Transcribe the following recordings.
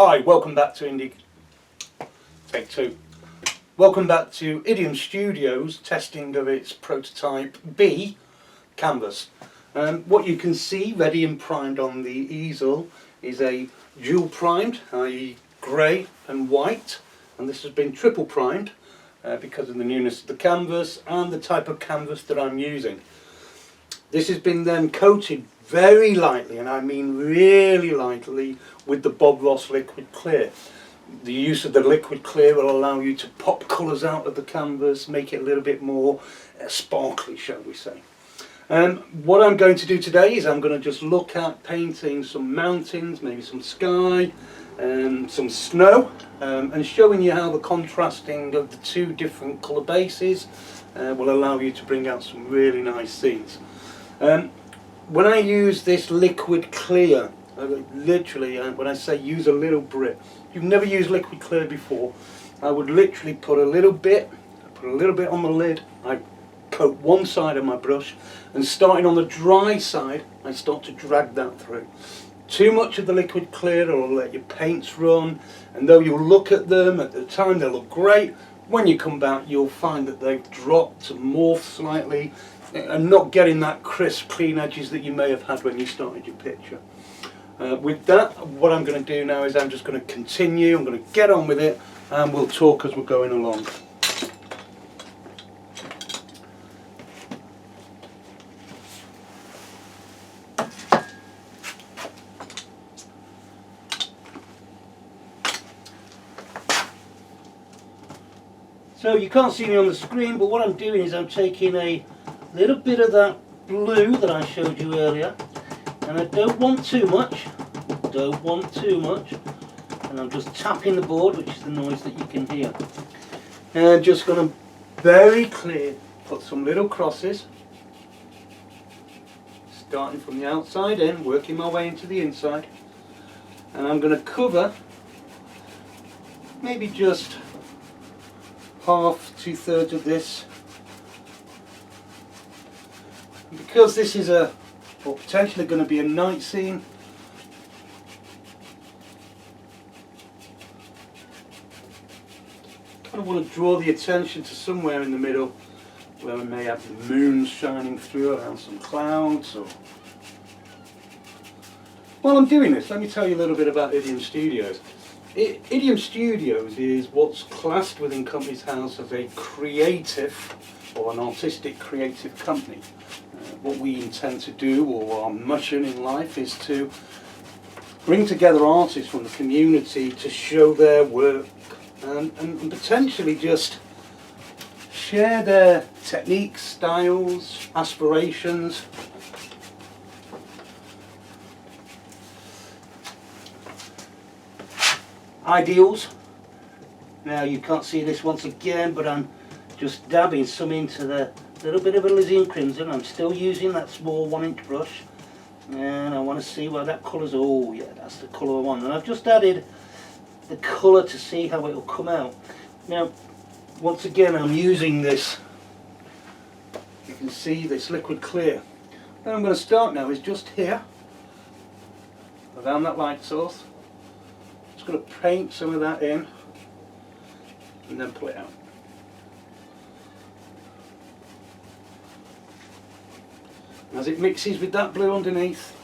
Hi, welcome back to Take Two. Welcome back to Idiom Studios testing of its prototype B canvas. What you can see ready and primed on the easel is a dual primed, i.e. grey and white, and this has been triple primed because of the newness of the canvas and the type of canvas that I'm using. This has been then coated very lightly, and I mean really lightly, with the Bob Ross liquid clear. The use of the liquid clear will allow you to pop colours out of the canvas, make it a little bit more sparkly, shall we say. What I'm going to do today is I'm going to just look at painting some mountains, maybe some sky, some snow, and showing you how the contrasting of the two different colour bases will allow you to bring out some really nice scenes. When I use this liquid clear, literally, when I say use a little bit, you've never used liquid clear before, I would literally put a little bit on the lid, I coat one side of my brush, and starting on the dry side, I start to drag that through. Too much of the liquid clear will let your paints run, and though you'll look at them at the time, they'll look great. When you come back, you'll find that they've dropped and morphed slightly, and not getting that crisp, clean edges that you may have had when you started your picture. With that, what I'm going to do now is I'm just going to continue, I'm going to get on with it, and we'll talk as we're going along. So you can't see me on the screen, but what I'm doing is I'm taking a little bit of that blue that I showed you earlier, and I don't want too much, and I'm just tapping the board, which is the noise that you can hear. And I'm just going to very clear put some little crosses, starting from the outside in, working my way into the inside, and I'm going to cover maybe just half, 2/3 of this. Because this is potentially going to be a night scene, kind of want to draw the attention to somewhere in the middle where we may have the moon shining through around some clouds. Or while I'm doing this, let me tell you a little bit about Idiom Studios. Idiom Studios is what's classed within Companies House as a creative or an artistic creative company. What we intend to do, or our mission in life, is to bring together artists from the community to show their work and potentially just share their techniques, styles, aspirations. Ideals. Now you can't see this once again, but I'm just dabbing some into the little bit of alizarin crimson. I'm still using that small 1-inch brush, and I want to see where that colour's. Oh yeah, that's the colour I want. And I've just added the colour to see how it will come out. Now, once again, I'm using this. You can see this liquid clear. What I'm going to start now is just here, around that light source. Just going to paint some of that in, and then pull it out. As it mixes with that blue underneath,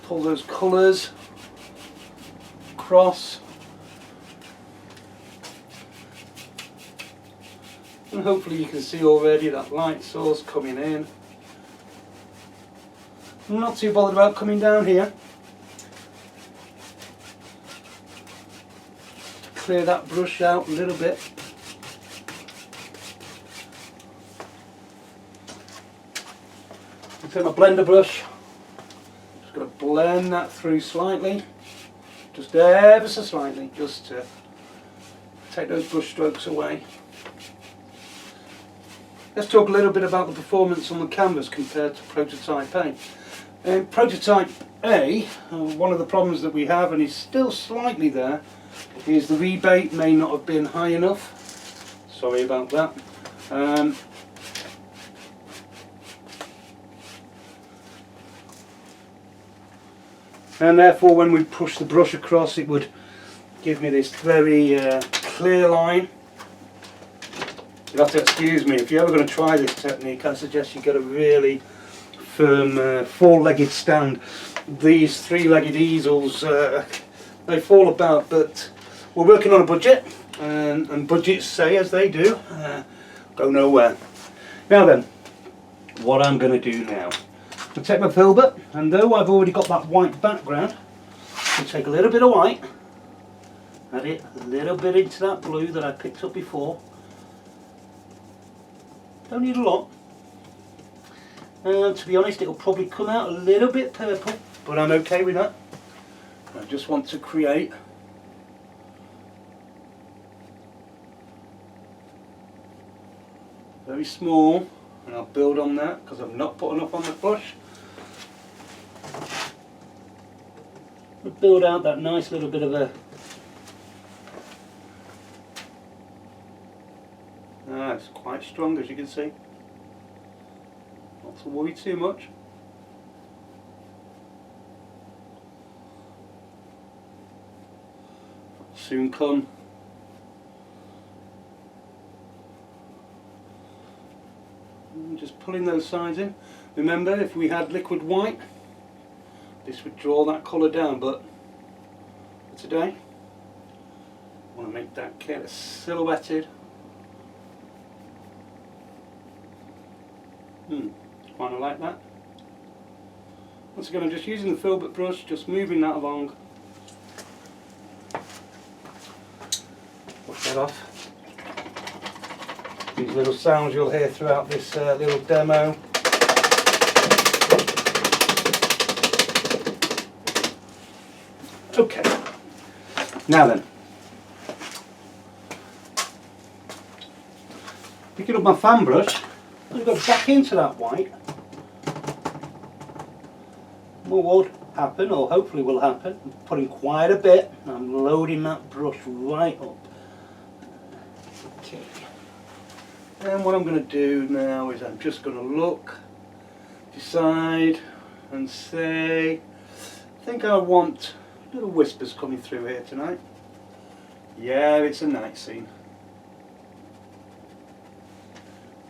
pull those colours across, and hopefully you can see already that light source coming in. I'm not too bothered about coming down here. Clear that brush out a little bit. Take my blender brush, just going to blend that through slightly, just ever so slightly, just to take those brush strokes away. Let's talk a little bit about the performance on the canvas compared to Prototype A. In Prototype A, one of the problems that we have, and is still slightly there, is the rebate may not have been high enough. Sorry about that. and therefore when we push the brush across it would give me this very clear line. You'll have to excuse me, if you're ever going to try this technique I suggest you get a really firm four-legged stand. These three-legged easels, they fall about, but we're working on a budget, and budgets say, as they do, go nowhere. Now then, what I'm going to do now, I'll take my filbert, and though I've already got that white background, I'll take a little bit of white, add it a little bit into that blue that I picked up before. Don't need a lot. To be honest, it'll probably come out a little bit purple, but I'm okay with that. I just want to create very small, and I'll build on that because I've not put enough on the brush. I'll build out that nice little bit of a it's quite strong, as you can see. Not to worry too much. Soon come. And just pulling those sides in. Remember, if we had liquid white, this would draw that colour down, but for today, I want to make that kind of silhouetted. Kind of like that. Once again, I'm just using the filbert brush, just moving that along. Push that off. These little sounds you'll hear throughout this little demo. Okay. Now then, picking up my fan brush, I'm going to go back into that white. What would happen, or hopefully will happen, I'm putting quite a bit, and I'm loading that brush right up. Okay. And what I'm going to do now is I'm just going to look, decide, and say, I think I want little whispers coming through here tonight. Yeah, it's a night scene.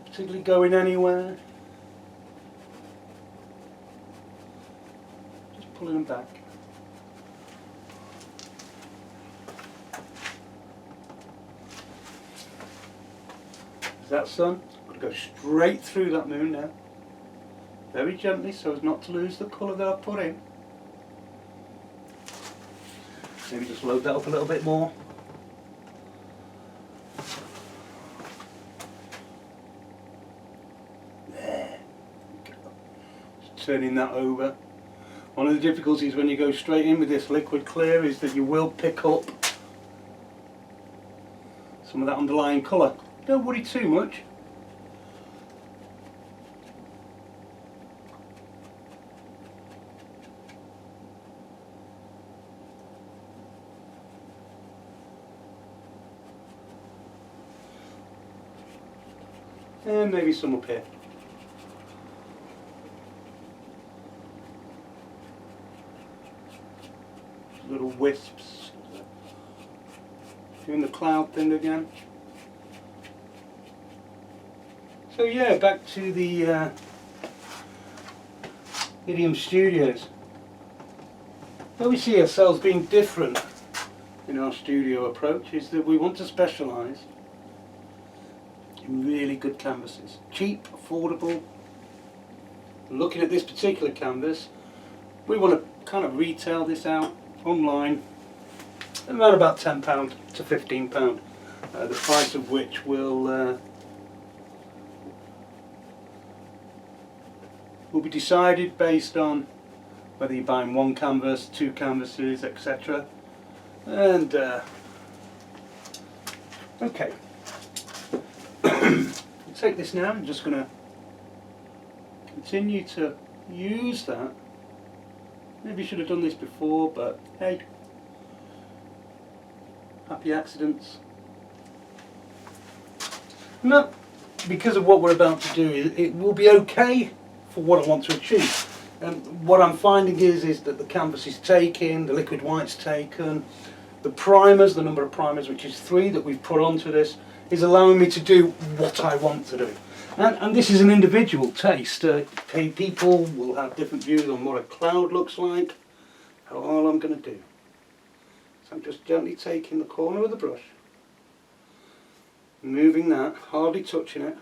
Particularly going anywhere. Just pulling them back. Is that sun? I'm going to go straight through that moon now. Very gently so as not to lose the colour that I've put in. Maybe just load that up a little bit more. Turning that over. One of the difficulties when you go straight in with this liquid clear is that you will pick up some of that underlying colour. Don't worry too much. And maybe some up here. Little wisps. Doing the cloud thing again. So yeah, back to the Idiom Studios. Where we see ourselves being different in our studio approach is that we want to specialise in really good canvases. Cheap, affordable. Looking at this particular canvas, we want to kind of retail this out online around about £10 to £15, the price of which will be decided based on whether you're buying one canvas, two canvases, etc. And okay, I'll take this now. I'm just going to continue to use that. Maybe should have done this before, but hey, happy accidents. No, because of what we're about to do, it will be okay for what I want to achieve. What I'm finding is that the canvas is taken, the liquid white's taken, the primers, the number of primers, which is 3 that we've put onto this, is allowing me to do what I want to do. And this is an individual taste. People will have different views on what a cloud looks like. All I'm going to do. So I'm just gently taking the corner of the brush, moving that, hardly touching it,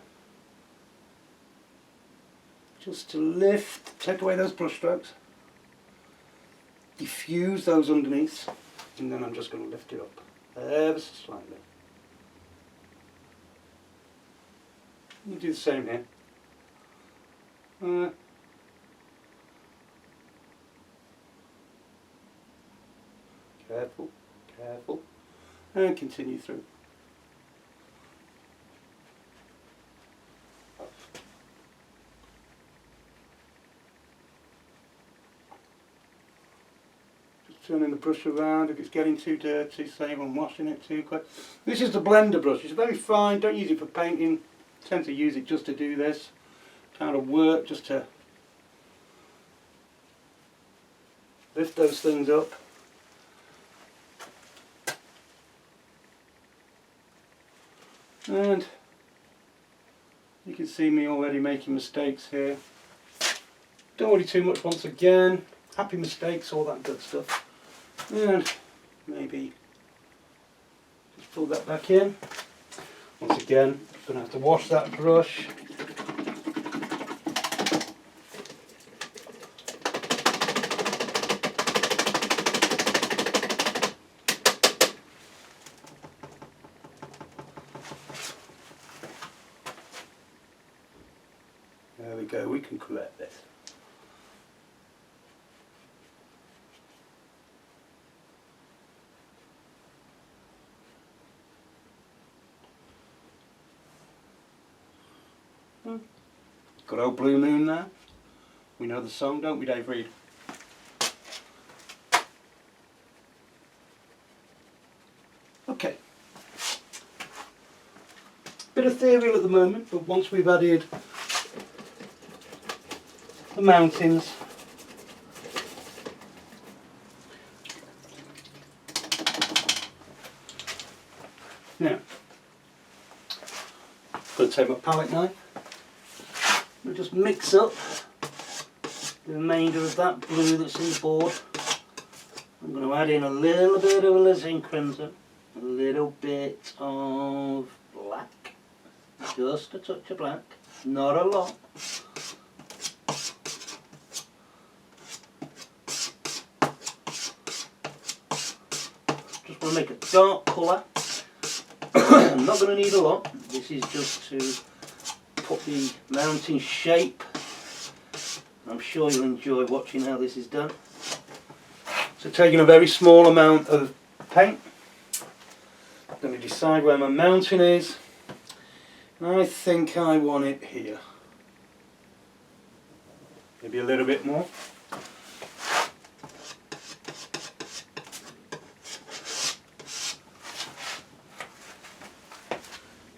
just to lift, take away those brush strokes, diffuse those underneath, and then I'm just going to lift it up ever so slightly. You do the same here. Careful, careful, and continue through. Just turning the brush around. If it's getting too dirty, save on washing it too quick. This is the blender brush. It's very fine. Don't use it for painting. I tend to use it just to do this kind of work, just to lift those things up. And you can see me already making mistakes here. Don't worry too much once again. Happy mistakes, all that good stuff. And maybe just pull that back in. Once again, I'm going to have to wash that brush. There we go, we can correct this. Good old Blue Moon there. We know the song, don't we, Dave Reed? Okay. Bit ethereal at the moment, but once we've added the mountains, now, I'm going to take my palette knife. We'll just mix up the remainder of that blue that's in the board. I'm going to add in a little bit of alizarin crimson, a little bit of black, just a touch of black, not a lot. Just want to make a dark colour. I'm not going to need a lot. This is just to put the mountain shape. I'm sure you'll enjoy watching how this is done. So taking a very small amount of paint, I'm going to decide where my mountain is. I think I want it here. Maybe a little bit more.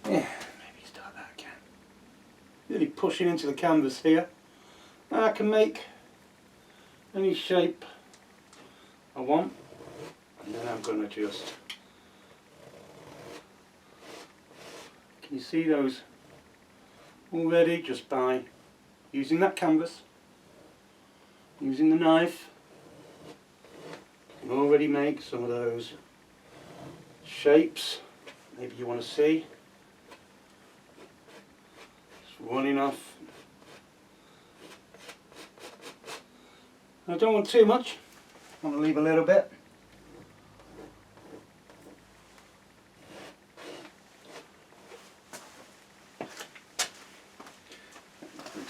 Yeah. Really pushing into the canvas here. Now I can make any shape I want, and then I'm going to just, can you see those already, just by using that canvas, using the knife, you can already make some of those shapes maybe you want to see. Running off. I don't want too much. I want to leave a little bit.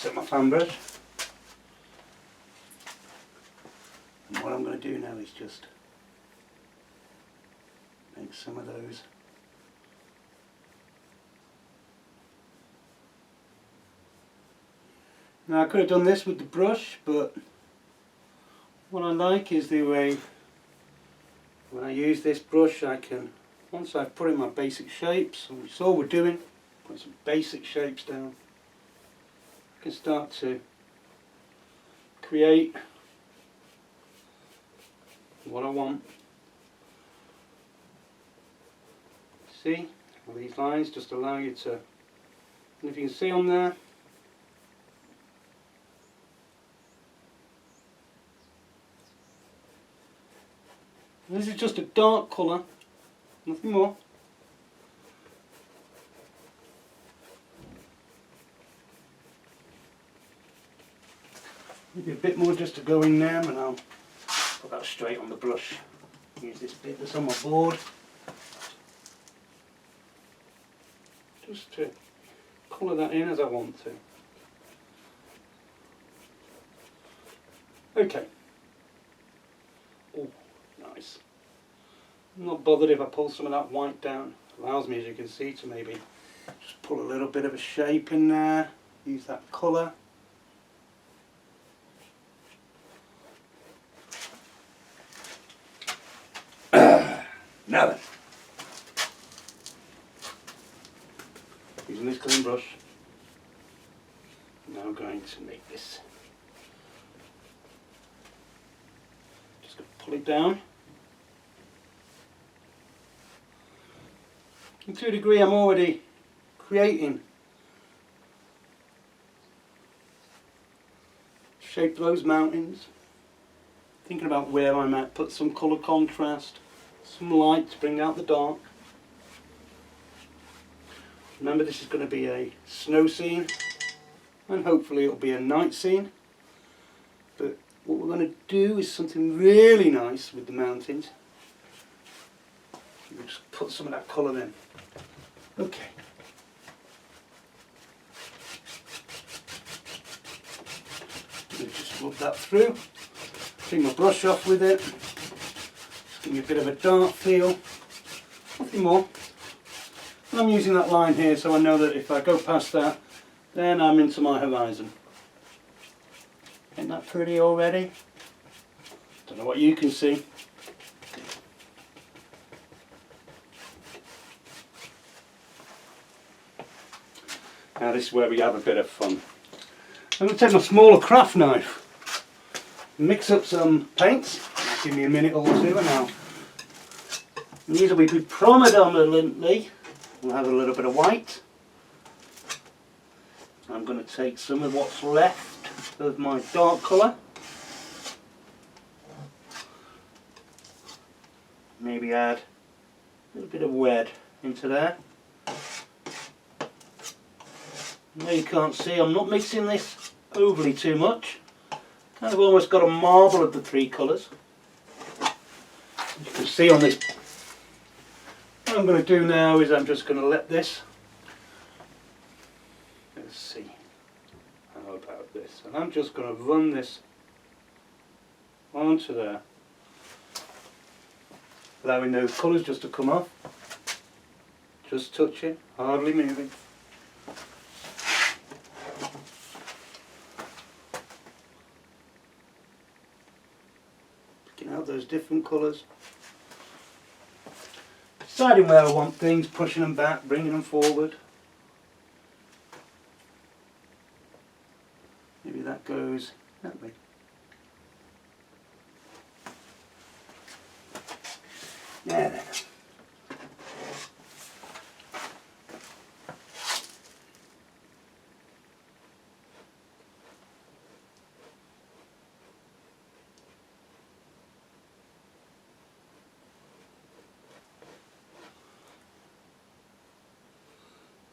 Take my fan brush. And what I'm going to do now is just make some of those . Now I could have done this with the brush, but what I like is the way when I use this brush I can, once I've put in my basic shapes, and it's all we're doing, put some basic shapes down, I can start to create what I want. See, all these lines just allow you to, and if you can see on there, this is just a dark colour, nothing more. Maybe a bit more just to go in there, and I'll put that straight on the brush. Use this bit that's on my board. Just to colour that in as I want to. Okay. Oh, nice. I'm not bothered if I pull some of that white down. Allows me, as you can see, to maybe just pull a little bit of a shape in there. Use that colour. Now then, using this clean brush, I'm now going to make this, just going to pull it down. And to a degree I'm already creating shape those mountains, thinking about where I might put some colour contrast, some light to bring out the dark. Remember, this is going to be a snow scene, and hopefully it'll be a night scene. But what we're going to do is something really nice with the mountains. We'll just put some of that colour in. Okay. Just rub that through. Clean my brush off with it. Give me a bit of a dark feel, nothing more. And I'm using that line here so I know that if I go past that, then I'm into my horizon. Ain't that pretty already? Don't know what you can see. Now this is where we have a bit of fun. I'm going to take my smaller craft knife, mix up some paints. Give me a minute or two, and now these will be predominantly, we'll have a little bit of white. I'm going to take some of what's left of my dark colour, maybe add a little bit of red into there. Now you can't see, I'm not mixing this overly too much. Kind of almost got a marble of the three colours. You can see on this, what I'm going to do now is I'm just going to let this, let's see, how about this, and I'm just going to run this onto there, allowing those colours just to come off, just touching, hardly moving. Picking out those different colours. Deciding where I want things, pushing them back, bringing them forward. Maybe that goes that way. There then.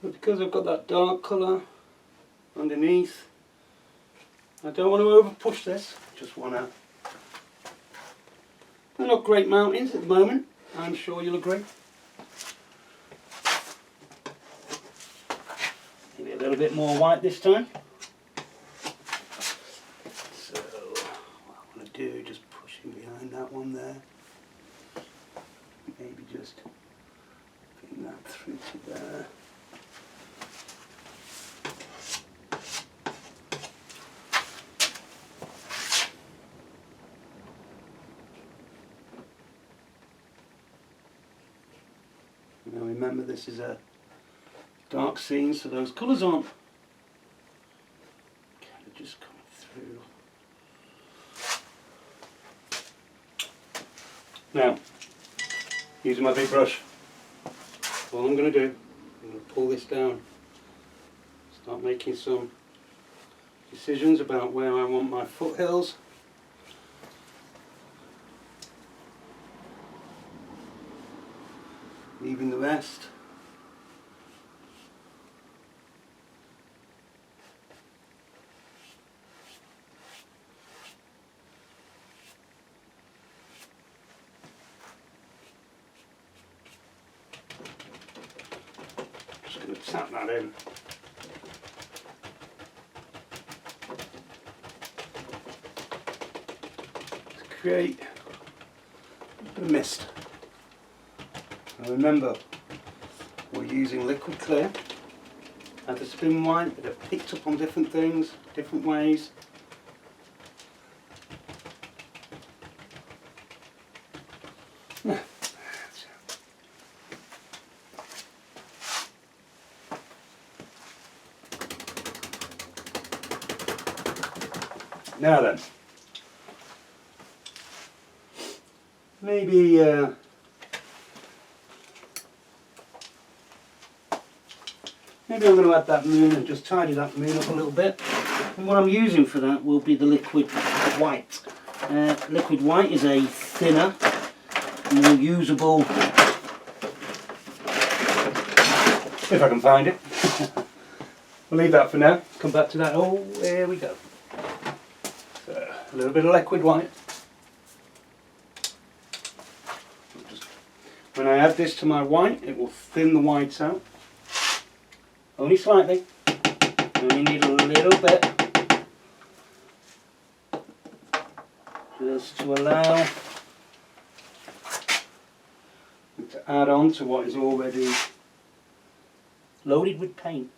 But because I've got that dark colour underneath, I don't want to over push this, just want to. They're not great mountains at the moment, I'm sure you'll agree. Maybe a little bit more white this time. So what I want to do, just pushing behind that one there. Maybe just bring that through to there. Now remember, this is a dark scene, so those colours aren't kind of just coming through. Now, using my big brush, all I'm going to do, I'm going to pull this down, start making some decisions about where I want my foothills. Leaving the rest. Just going to tap that in. To create a bit of mist. Now remember, we're using liquid clear. Had to spin white, but it picked up on different things, different ways. Now then, maybe I'm going to add that moon and just tidy that moon up a little bit. And what I'm using for that will be the liquid white. Liquid white is a thinner, more usable, if I can find it. We'll leave that for now, come back to that. Oh, there we go. So, a little bit of liquid white. When I add this to my white, it will thin the whites out. Only slightly. Only need a little bit. Just to allow it to add on to what is already loaded with paint.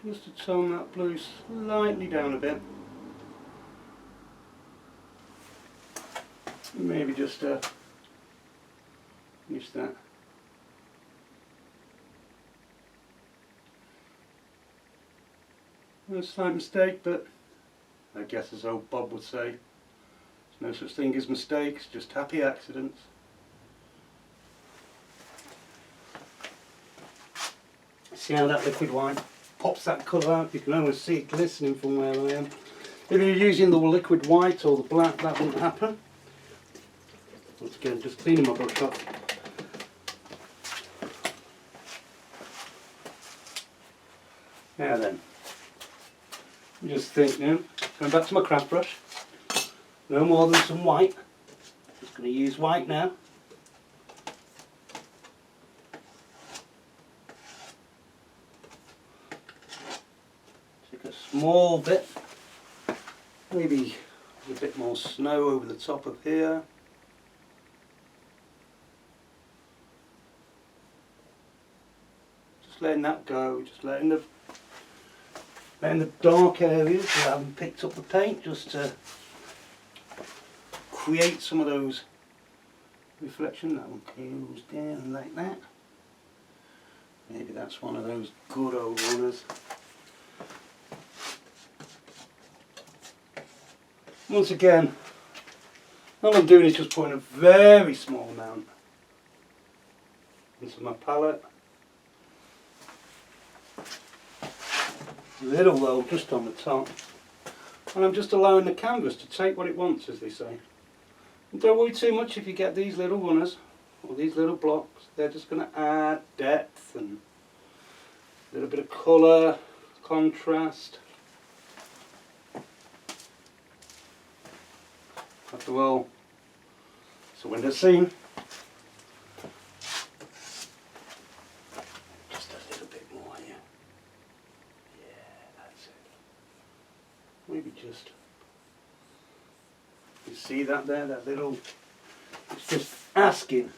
Just to tone that blue slightly down a bit. Maybe just finish that. A slight mistake, but I guess as old Bob would say, there's no such thing as mistakes, just happy accidents. See how that liquid white pops that colour out? You can almost see it glistening from where I am. If you're using the liquid white or the black, that wouldn't happen. Once again, just cleaning my brush up. Now then, just think now, going back to my craft brush, no more than some white. Just going to use white now. A small bit, maybe a bit more snow over the top of here. Just letting that go, just letting the dark areas that I haven't picked up the paint, just to create some of those reflection. That one goes down like that. Maybe that's one of those good old runners. Once again, all I'm doing is just putting a very small amount into my palette. A little though, just on the top. And I'm just allowing the canvas to take what it wants, as they say. And don't worry too much if you get these little runners, or these little blocks. They're just going to add depth and a little bit of colour, contrast. After all, it's a window scene. Just a little bit more here. Yeah, that's it. Maybe just, you see that there, that little, it's just asking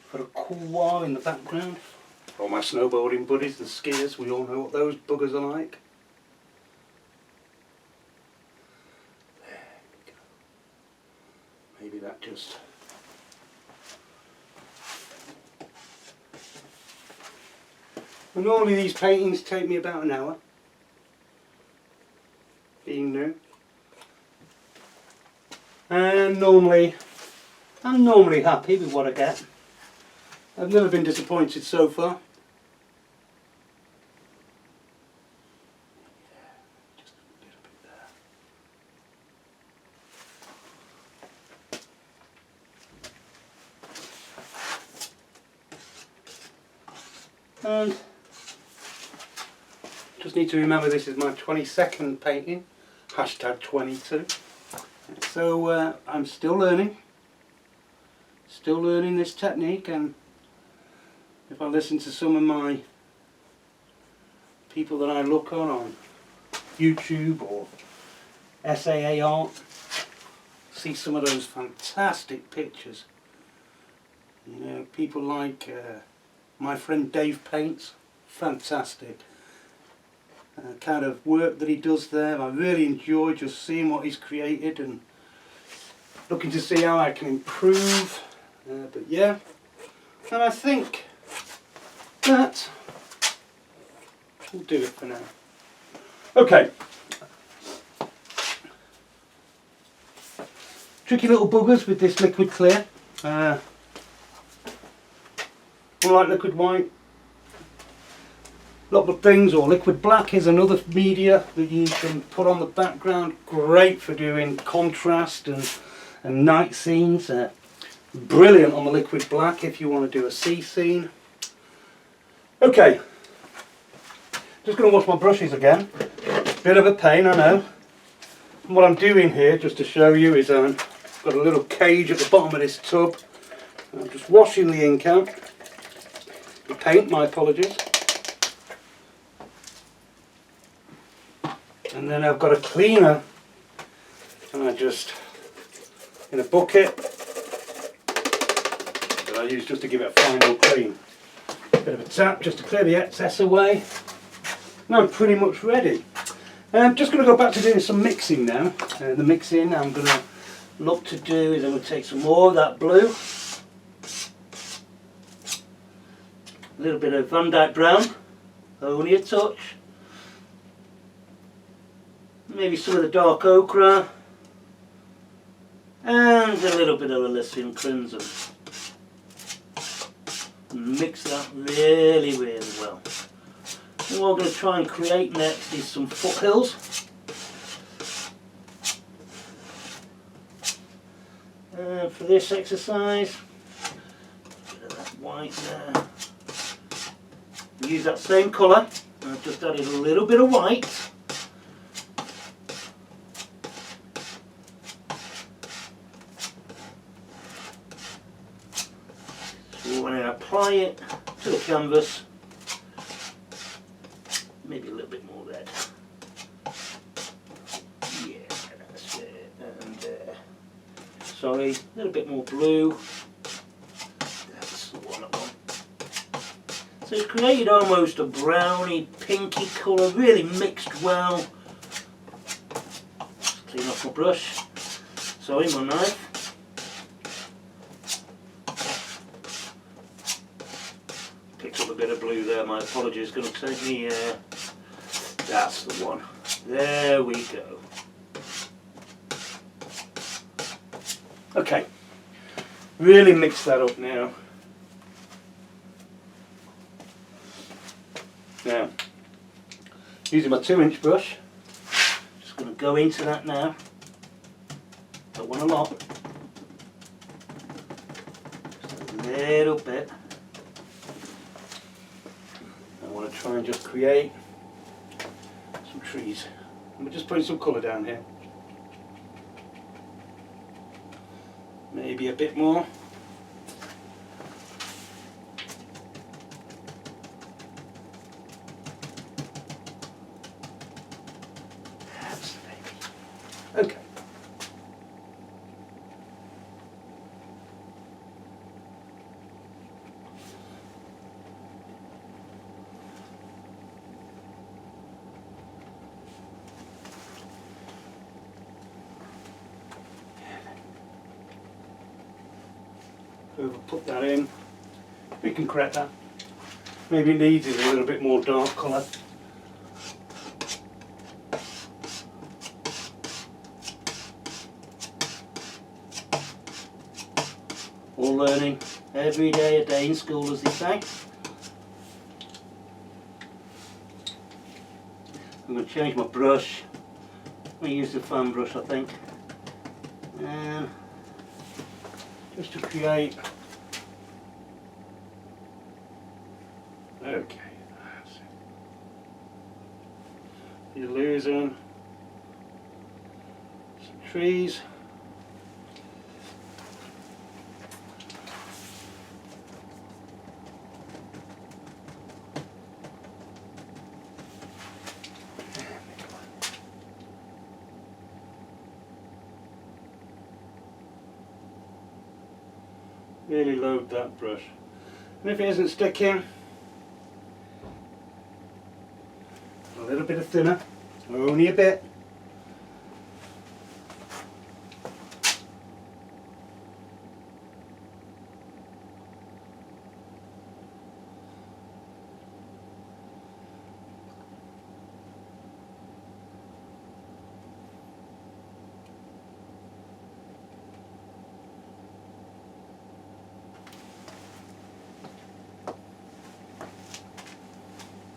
for a cool wall in the background. For all my snowboarding buddies, the skiers, we all know what those buggers are like. that just. And normally these paintings take me about an hour, being new. And I'm normally happy with what I get. I've never been disappointed so far. Just a little bit there. And just need to remember this is my 22nd painting, hashtag 22. So I'm still learning this technique, and if I listen to some of my people that I look on YouTube or SAA Art, see some of those fantastic pictures. You know, people like my friend Dave Paints, fantastic. Kind of work that he does there. I really enjoy just seeing what he's created and looking to see how I can improve. But yeah, and I think that will do it for now. Okay. Tricky little buggers with this liquid clear. Unlike liquid white, lot of things, or liquid black is another media that you can put on the background. Great for doing contrast and night scenes. Brilliant on the liquid black if you want to do a sea scene. Okay, just going to wash my brushes again. Bit of a pain, I know. And what I'm doing here, just to show you, is I've got a little cage at the bottom of this tub. I'm just washing the ink out. The paint, my apologies. And then I've got a cleaner, and I just, in a bucket, that I use just to give it a final clean. Bit of a tap just to clear the excess away. And I'm pretty much ready. I'm just going to go back to doing some mixing now. The mixing I'm going to look to do is I'm going to take some more of that blue. A little bit of Van Dyke Brown, only a touch. Maybe some of the dark ochre, and a little bit of Elysian Crimson. Mix that really, really well. And what I'm going to try and create next is some foothills. For this exercise, a bit of that white there. Use that same colour. I've just added a little bit of white. When I apply it to the canvas, maybe a little bit more red. Yeah, that's it. And sorry, a little bit more blue. That's the one I want. So it's created almost a browny, pinky colour, really mixed well. Just clean off my brush. Sorry, my knife. Picked up a bit of blue there, my apologies, going to take me, that's the one. There we go. Okay, really mix that up now. Now, using my 2-inch brush, just going to go into that now. Don't want a lot. Just a little bit. I want to try and just create some trees. And we're just putting some colour down here. Maybe a bit more. Okay. over put that in. We can correct that. Maybe it needs a little bit more dark colour. All learning every day, a day in school, as they say. I'm going to change my brush. I'm going to use the fan brush, I think. And just to create. Okay, that's it. You're losing some trees. Really load that brush. And if it isn't sticking, a little bit of thinner, only a bit.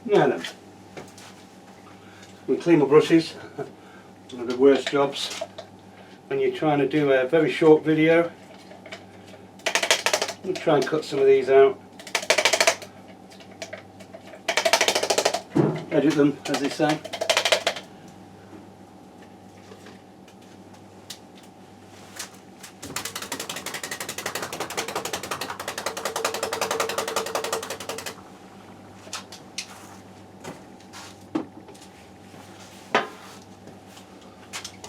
Now then, we clean my brushes. One of the worst jobs when you're trying to do a very short video. Let me try and cut some of these out. Edit them, as they say.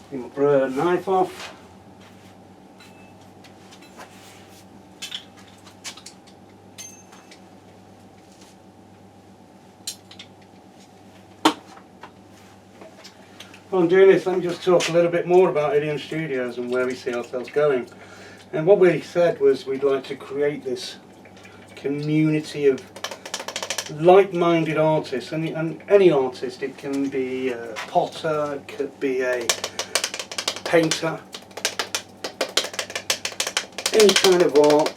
Get my knife off. While I'm doing this, let me just talk a little bit more about Idiom Studios and where we see ourselves going. And what we said was we'd like to create this community of like-minded artists, and any artist. It can be a potter, it could be a painter, any kind of art.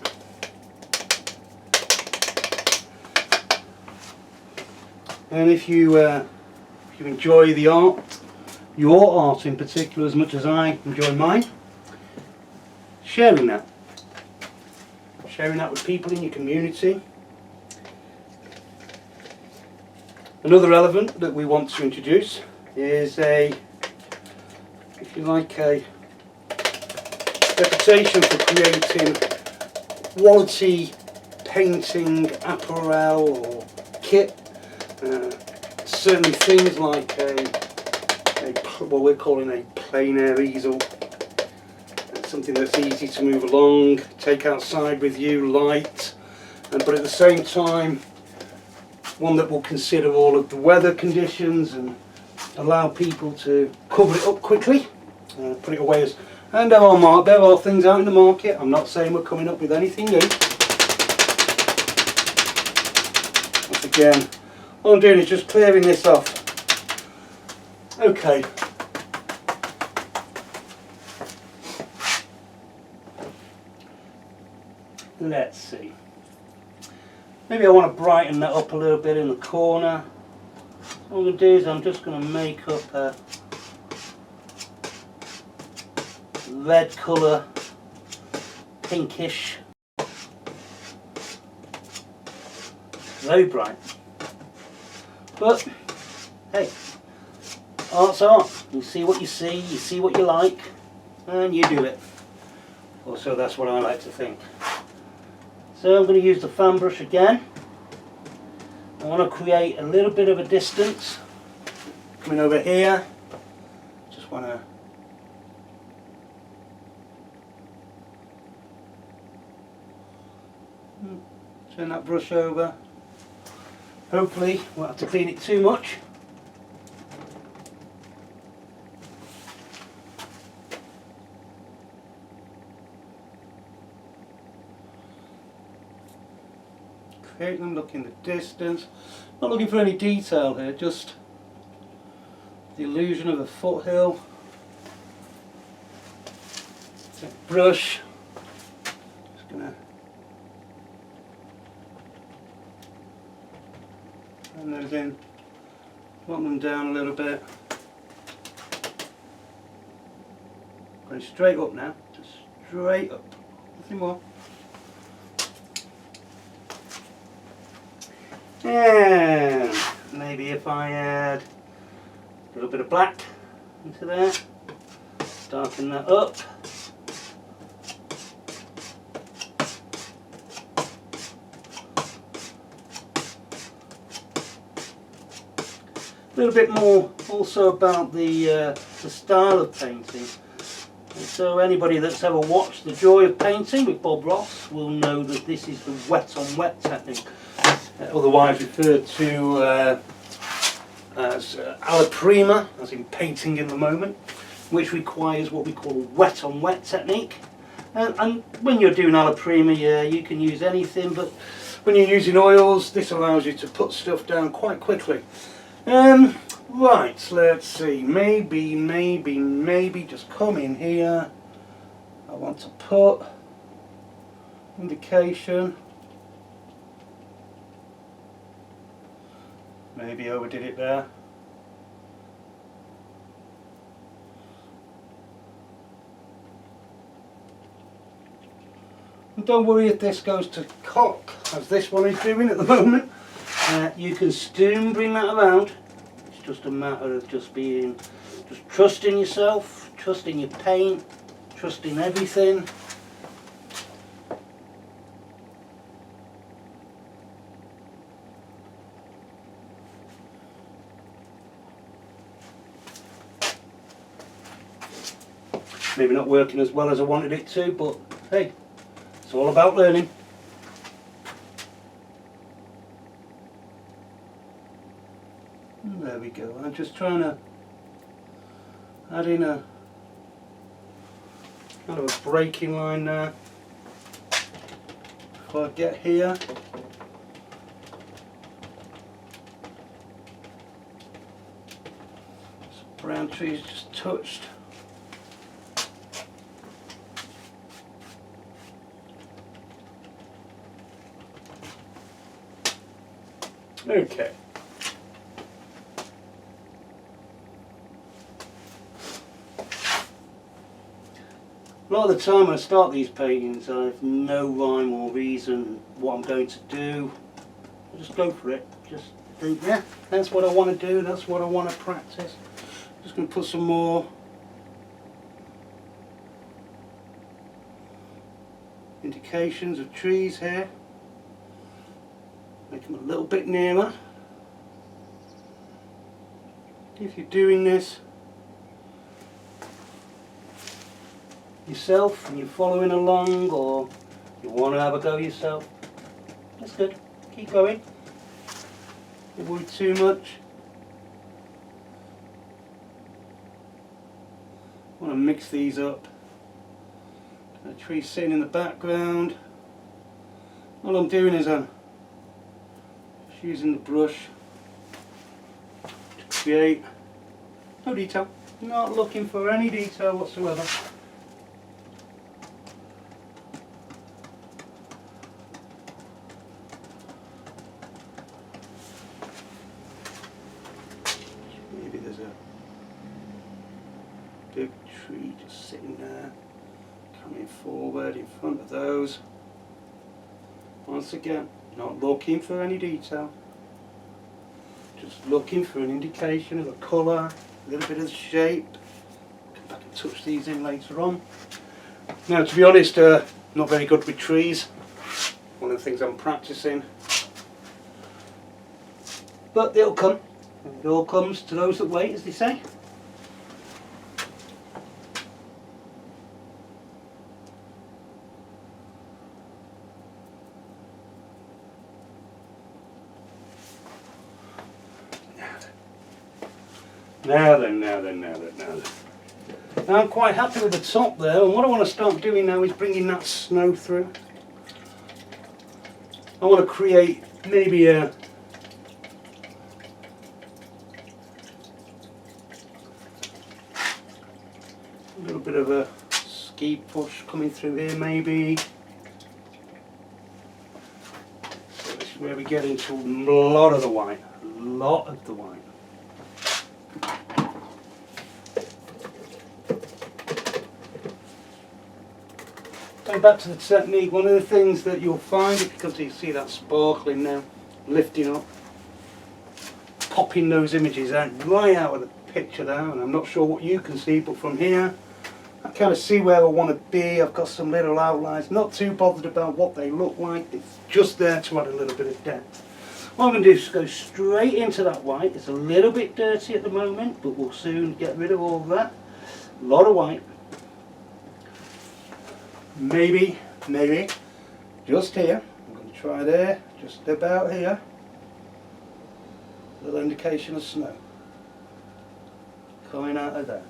And if you enjoy the art, your art in particular, as much as I enjoy mine, sharing that with people in your community. Another element that we want to introduce is if you like, a reputation for creating quality painting apparel or kit. Certainly things like what we're calling a plein air easel. Something that's easy to move along, take outside with you, light, but at the same time one that will consider all of the weather conditions and allow people to cover it up quickly, put it away as. And there are things out in the market. I'm not saying we're coming up with anything new. Once again, all I'm doing is just clearing this off. Okay. Let's see. Maybe I want to brighten that up a little bit in the corner. What I'm going to do is I'm just going to make up a red colour, pinkish, very bright. But hey, art's art. You see what you see what you like, and you do it. Or so that's what I like to think. So I'm going to use the fan brush again. I want to create a little bit of a distance. Coming over here, just want to turn that brush over. Hopefully won't have to clean it too much. pick them, look in the distance. Not looking for any detail here, just the illusion of a foothill. Brush. Just gonna run those in, want them down a little bit. Going straight up now, just straight up, nothing more. And maybe if I add a little bit of black into there, darken that up. A little bit more also about the style of painting. And so anybody that's ever watched The Joy of Painting with Bob Ross will know that this is the wet on wet technique, otherwise referred to as alla prima, as in painting in the moment, which requires what we call a wet on wet technique. And when you're doing alla prima, yeah, you can use anything, but when you're using oils, this allows you to put stuff down quite quickly. Right, let's see, maybe just come in here. I want to put indication. Maybe overdid it there. And don't worry if this goes to cock, as this one is doing at the moment. You can soon bring that around. It's just a matter of just trusting yourself, trusting your paint, trusting everything. Maybe not working as well as I wanted it to, but hey, it's all about learning. There we go. I'm just trying to add in a kind of a breaking line there before I get here. Some brown trees just touched. Okay. A lot of the time when I start these paintings, I have no rhyme or reason what I'm going to do. I just go for it. Just think, yeah, that's what I want to do, that's what I want to practice. I'm just going to put some more indications of trees here. Make them a little bit nearer. If you're doing this yourself and you're following along, or you want to have a go yourself, that's good. Keep going. Don't worry too much. I want to mix these up. A tree sitting in the background. All I'm doing is I'm just using the brush to create no detail. Not looking for any detail whatsoever. Maybe there's a big tree just sitting there, coming forward in front of those. Once again, not looking for any detail, just looking for an indication of a colour, a little bit of shape. Come back and touch these in later on. Now, to be honest, not very good with trees. One of the things I'm practicing, but they'll come. It all comes to those that wait, as they say. Now then. Now I'm quite happy with the top there, and what I want to start doing now is bringing that snow through. I want to create maybe a little bit of a ski push coming through here, maybe. So this is where we get into a lot of the white, a lot of the white. Going back to the technique, one of the things that you'll find, because you see that sparkling now, lifting up, popping those images out right out of the picture there, and I'm not sure what you can see, but from here I kind of see where I want to be. I've got some little outlines, not too bothered about what they look like, it's just there to add a little bit of depth. What I'm going to do is go straight into that white. It's a little bit dirty at the moment, but we'll soon get rid of all of that. A lot of white. Maybe, just here. I'm going to try there, just about here. A little indication of snow coming out of there.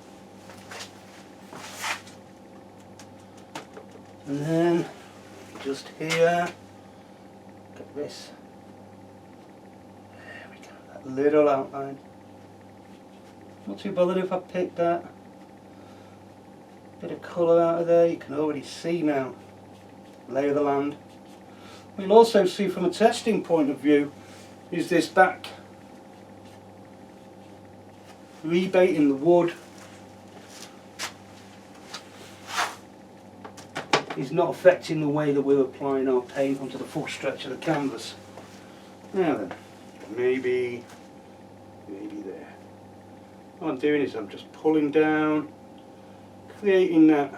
And then, just here, get this. There we go, that little outline. Not too bothered if I pick that. Bit of colour out of there, you can already see now. Lay of the land. We'll also see from a testing point of view, is this back rebate in the wood is not affecting the way that we're applying our paint onto the full stretch of the canvas. Now then, maybe there. What I'm doing is I'm just pulling down, creating that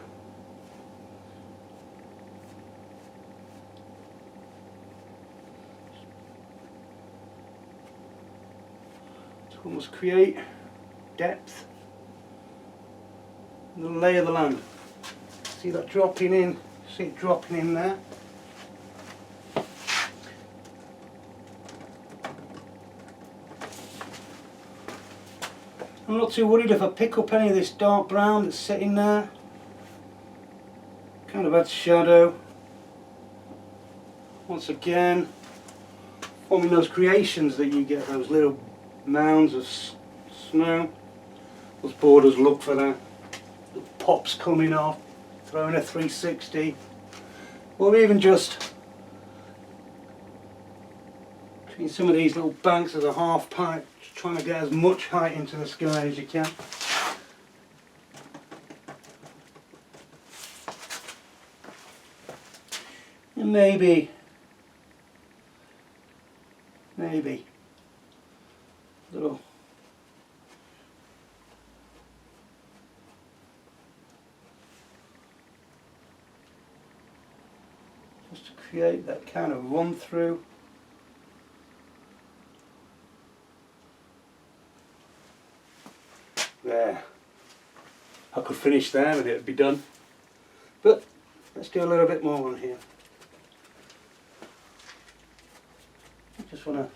to almost create depth, the lay of the land. See that dropping in? See it dropping in there? I'm not too worried if I pick up any of this dark brown that's sitting there. Kind of adds shadow. Once again, forming those creations that you get, those little mounds of snow. Those borders look for that. The pops coming off, throwing a 360. Or even just between some of these little banks as a half pipe, just trying to get as much height into the sky as you can. And maybe little just to create that kind of run through. There. I could finish there and it would be done. But let's do a little bit more on here. I just want to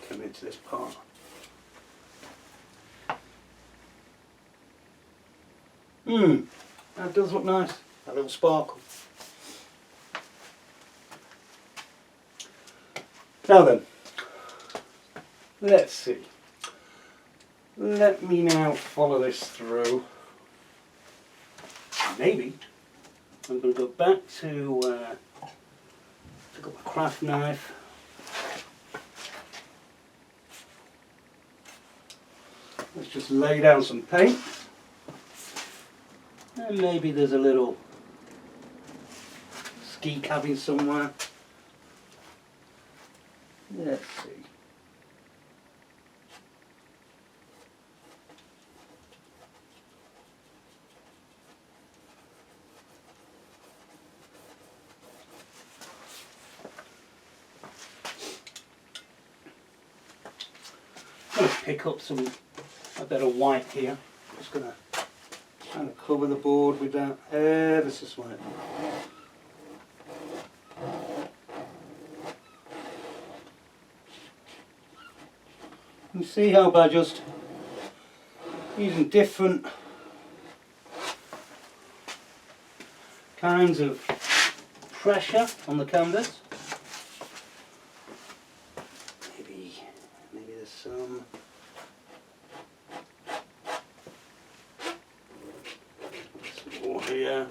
come into this part. That does look nice, that little sparkle. Now then, let's see. Let me now follow this through. Maybe I'm going to go back to pick up a craft knife. Let's just lay down some paint. And maybe there's a little ski cabin somewhere. Let's see. I'm going to pick up a bit of white here. Just going to kind of cover the board with that ever so slightly. You see how by just using different kinds of pressure on the canvas. Maybe there's some. Some more here.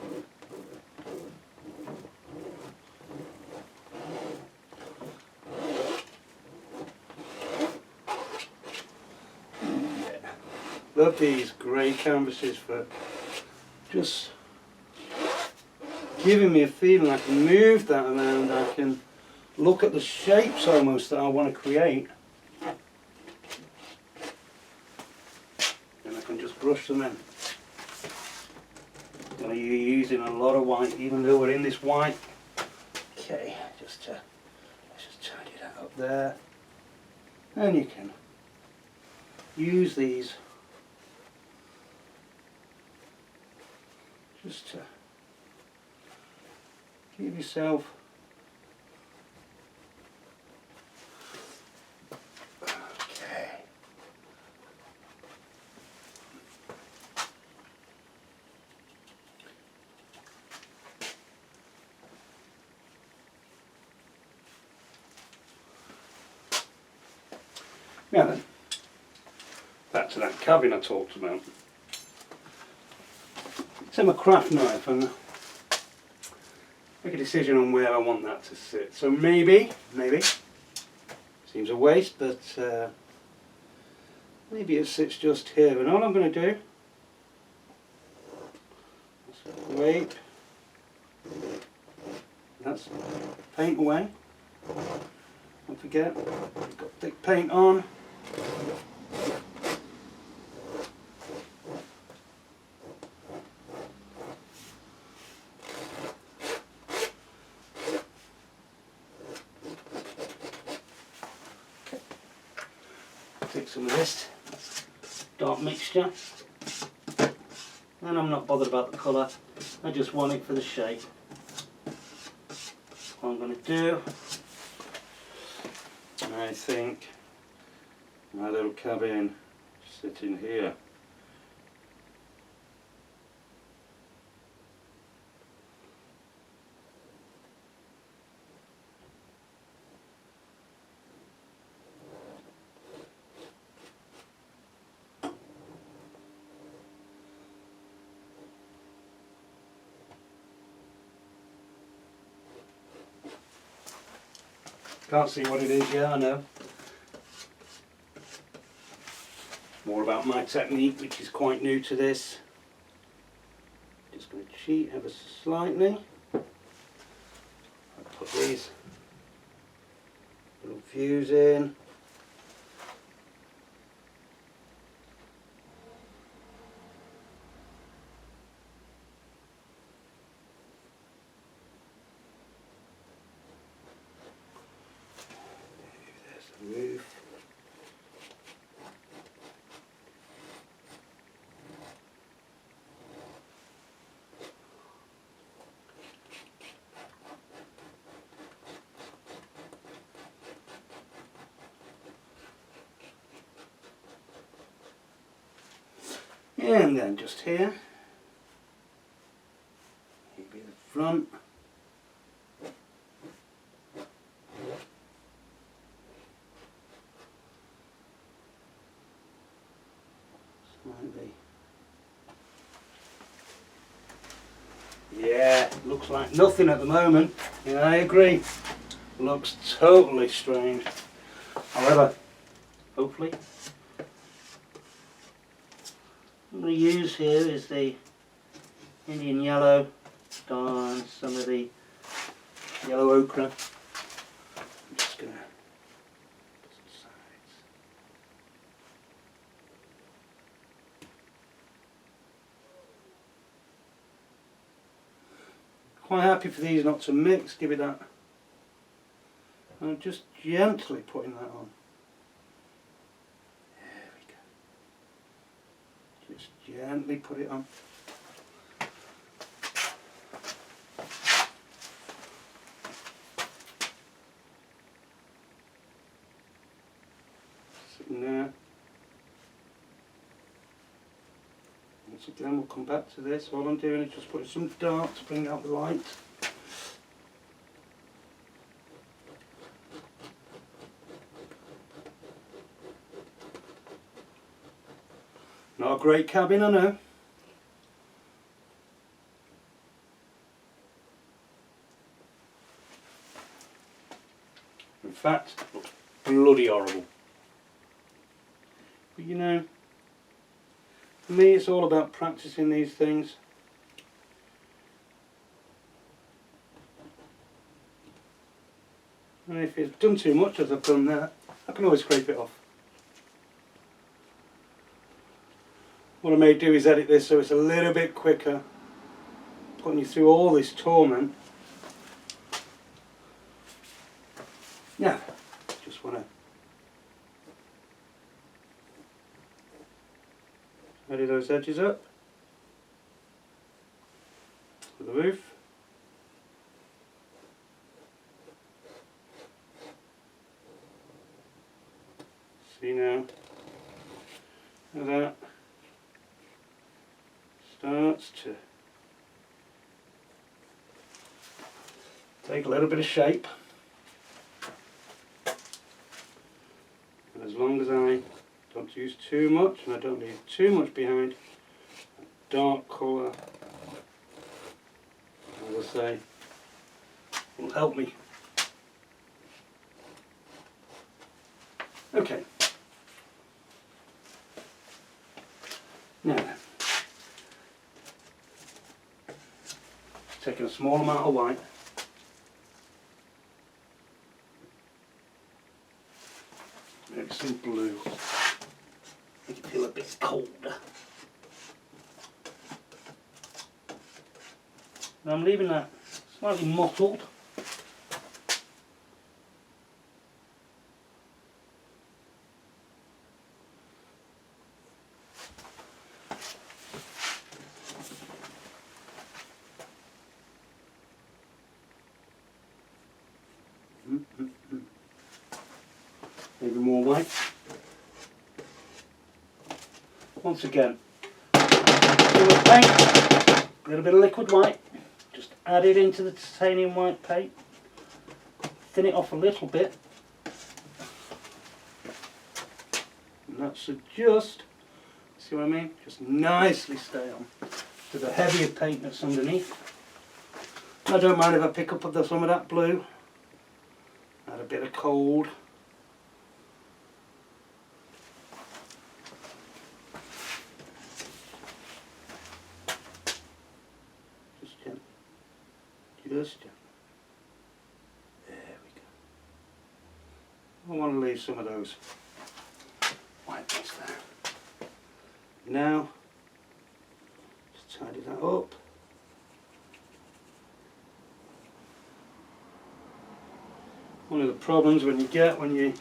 Love these grey canvases for just giving me a feeling I can move that around, I can look at the shapes almost that I want to create, and I can just brush them in. You're using a lot of white even though we're in this white. Okay, let's just tidy that up there, and you can use these just to give yourself okay. Now then, back to that cabin I talked about. It's my craft knife and make a decision on where I want that to sit. So maybe, seems a waste, but maybe it sits just here. And all I'm going to do is wait. That's paint away. Don't forget, we've got thick paint on. Take some of this dark mixture, and I'm not bothered about the colour, I just want it for the shape. What I'm going to do, I think my little cabin sitting here. Can't see what it is, yeah, I know. More about my technique, which is quite new to this. Just going to cheat ever so slightly. I'll put these little views in. Move. And then just here, maybe the front. Yeah, looks like nothing at the moment. Yeah, I agree. Looks totally strange. However, hopefully, what I'm going to use here is the Indian yellow and some of the yellow ochre. I'm just going to put some sides. Quite happy for these not to mix, give it that. I'm just gently putting that on. There we go. Just gently put it on. Sitting there. Once again, we'll come back to this. All I'm doing is just putting some dark to bring out the light. Not a great cabin, I know. In fact, it looks bloody horrible. But you know, for me it's all about practicing these things. And if it's done too much as I've done there, I can always scrape it off. What I may do is edit this so it's a little bit quicker, putting you through all this torment. Now, just want to tidy those edges up for the roof. See now how that starts to take a little bit of shape. And as long as I don't use too much and I don't leave too much behind, a dark colour, as I say, will help me. Okay. Now, taking a small amount of white, maybe some blue, make it feel a bit colder. And I'm leaving that slightly mottled. Maybe more white. Once again, a little paint, a little bit of liquid white, just add it into the titanium white paint, thin it off a little bit, and that should just, see what I mean, just nicely stay on to the heavier paint that's underneath. I don't mind if I pick up some of that blue, add a bit of cold. Just there we go. I want to leave some of those white bits there. Now, just tidy that up. One of the problems when you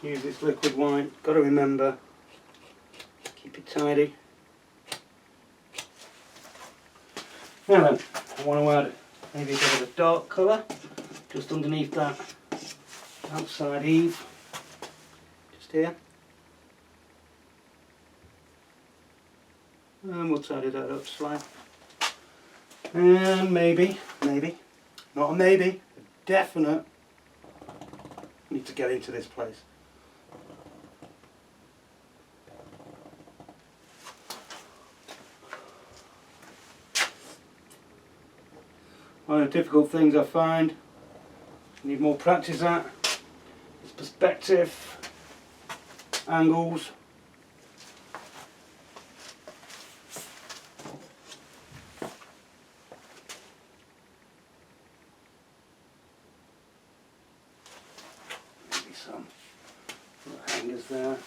use this liquid white, got to remember, keep it tidy. Now then, I want to add maybe a bit of a dark colour just underneath that outside eave, just here, and we'll tidy that up slightly. And maybe, not a maybe, a definite, need to get into this place. One of the difficult things I find, need more practice at, is perspective, angles. Maybe some little hangers there.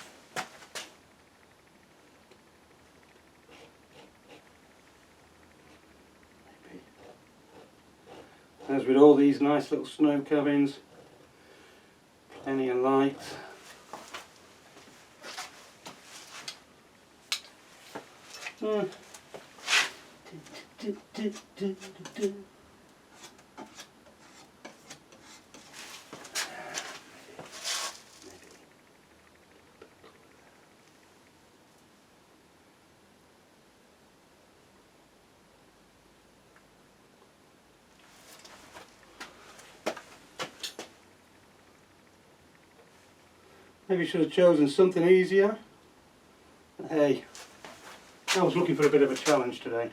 As with all these nice little snow cabins, plenty of light. Maybe should have chosen something easier. Hey, I was looking for a bit of a challenge today.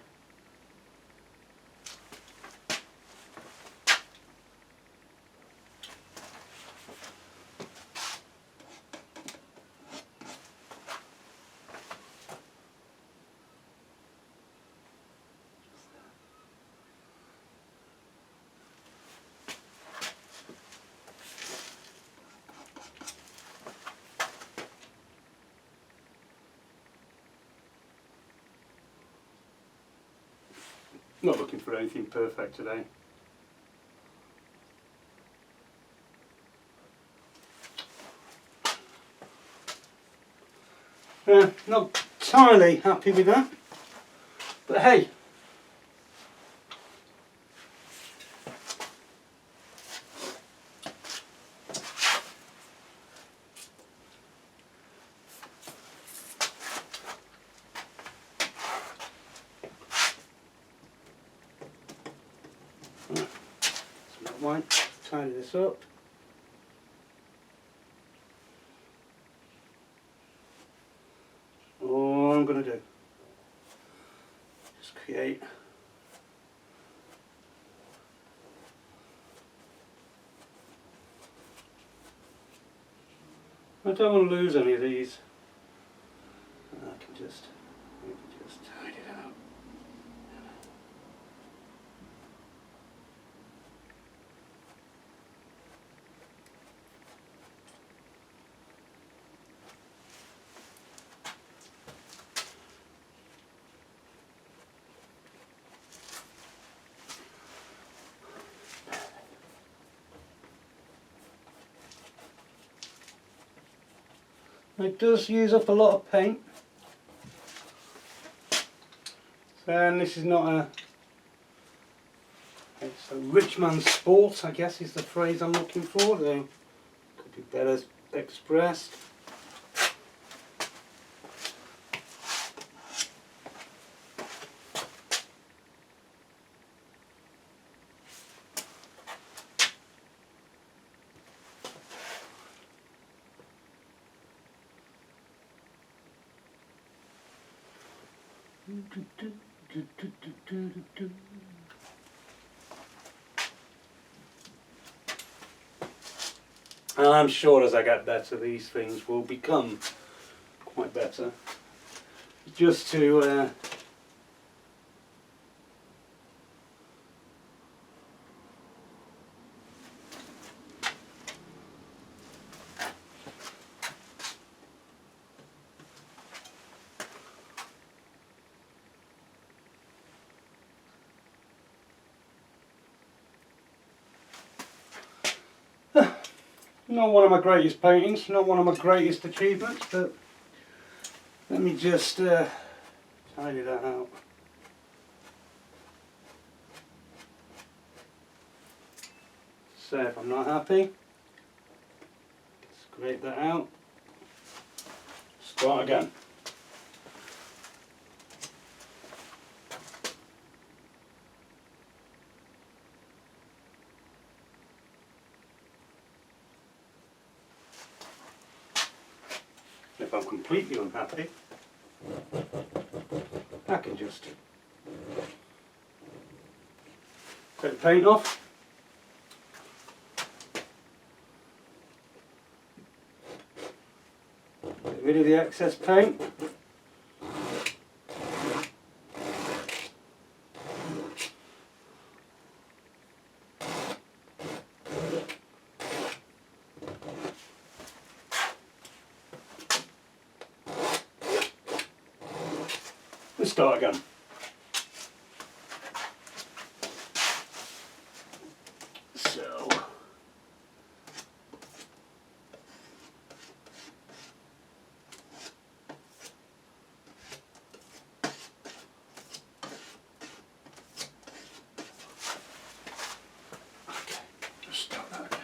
Not looking for anything perfect today. Not entirely happy with that, but hey. Right, tidy this up. All I'm going to do, just create I don't want to lose any of these. I can just tidy it out. It does use up a lot of paint. And this is not a... It's a rich man's sport, I guess is the phrase I'm looking for, though could be better expressed. And I'm sure as I get better these things will become quite better. Just to not one of my greatest paintings, not one of my greatest achievements, but let me just tidy that out. So if I'm not happy, scrape that out, start again. If I'm completely unhappy, I can just take the paint off, get rid of the excess paint, and start again. So, okay, just start that again.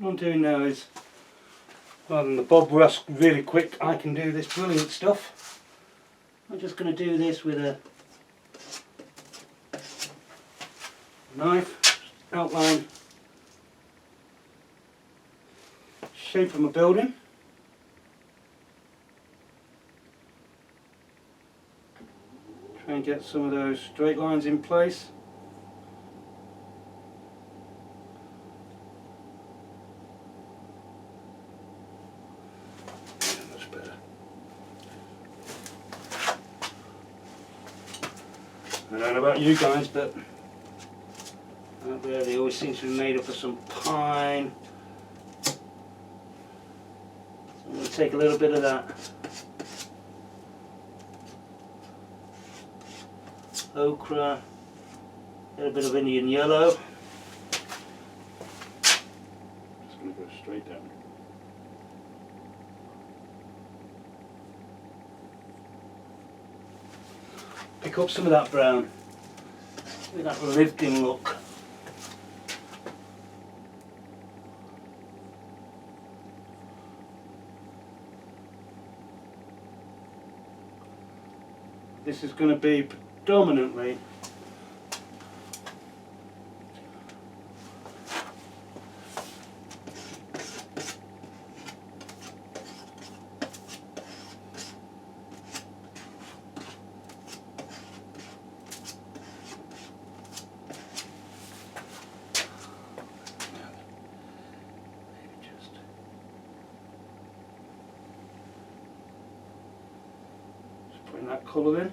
What I'm doing now is, rather than the Bob Ross really quick, I can do this brilliant stuff. I'm just going to do this with a knife, outline shape of my building. Try and get some of those straight lines in place. Much better. I don't know about you guys, but out there they always seem to be made up of some pine. So I'm going to take a little bit of that ochre, a little bit of Indian yellow. Just going to go straight down. Pick up some of that brown with that lived in look. This is going to be predominantly putting that colour in.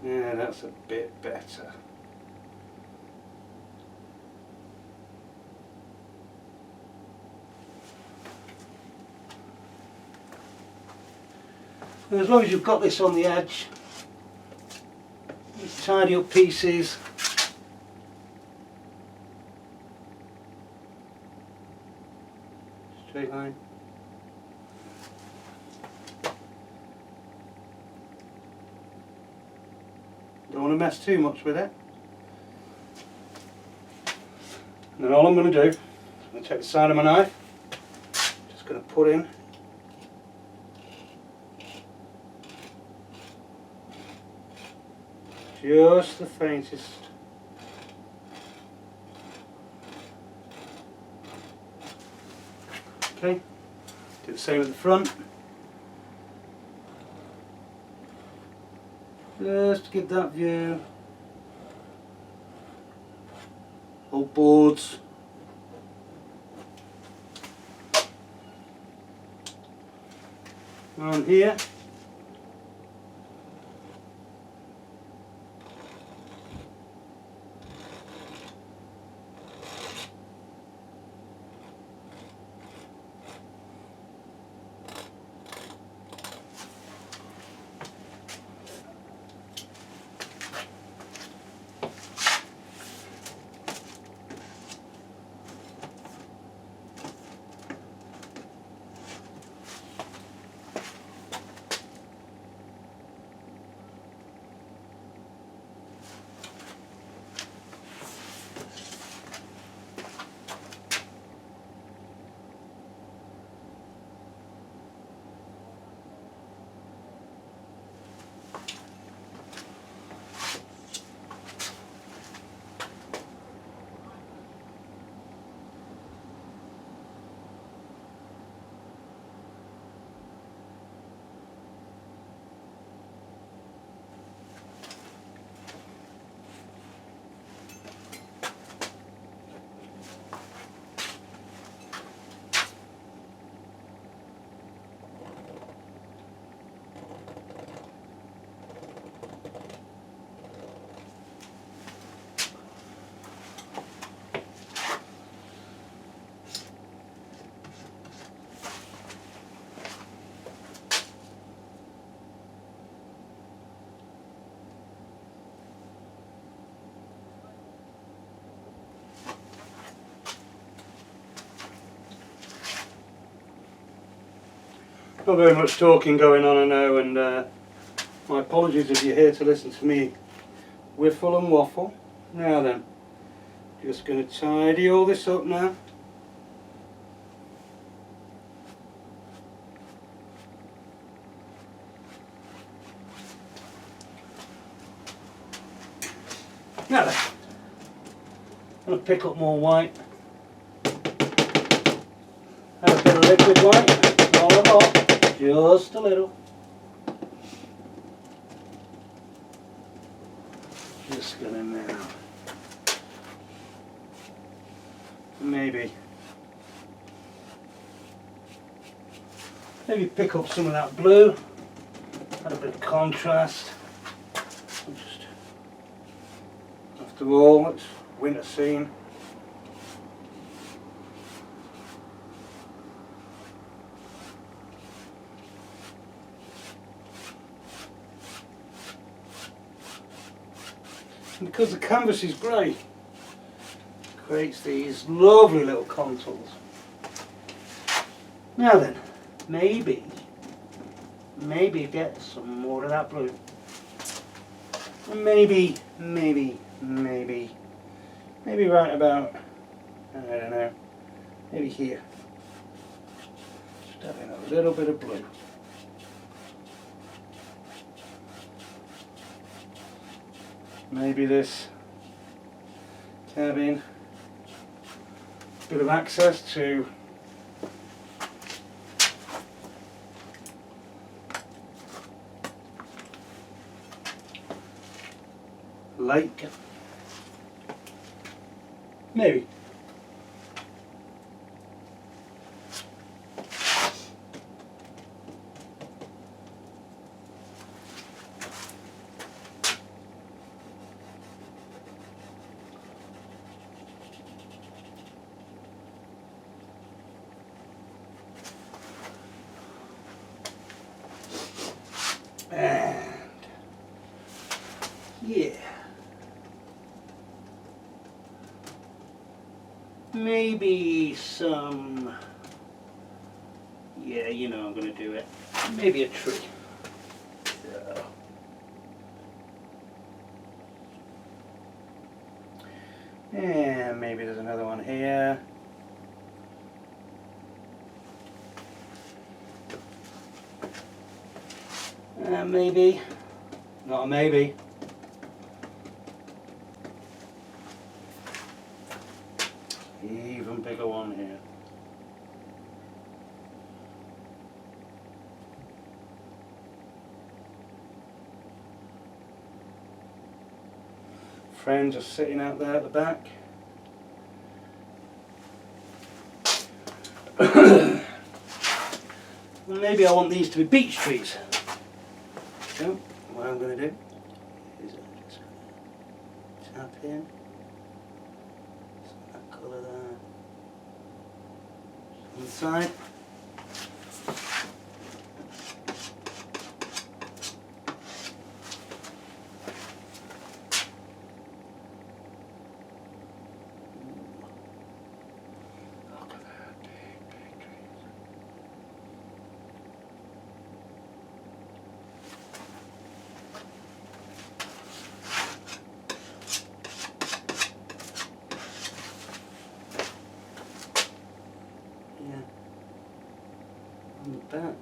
Yeah, that's a bit better. And as long as you've got this on the edge, these tidy up pieces. Straight line. Don't want to mess too much with it. And then all I'm going to do is I'm going to take the side of my knife, just going to put in just the faintest okay. Do the same at the front. Just to give that view. Old boards. On here. Not very much talking going on, I know, and my apologies if you're here to listen to me whiffle and waffle. Now then, just going to tidy all this up now. Now then, I'm going to pick up more white. Have a bit of liquid white, not a lot, just a little. Just going in there now. Maybe pick up some of that blue, add a bit of contrast. Just, after all, it's winter scene. And because the canvas is grey, creates these lovely little contours. Now then, maybe get some more of that blue. Maybe right about, I don't know, maybe here. Just having a little bit of blue. Maybe this cabin, bit of access to lake. Maybe. And yeah, maybe some, yeah, you know I'm going to do it, maybe a tree. So. And maybe there's another one here. Maybe, not a maybe. Even bigger one here. Friends are sitting out there at the back. Maybe I want these to be beech trees. So what I'm going to do is just tap in that colour there on the side. Look at that big trees. On the back.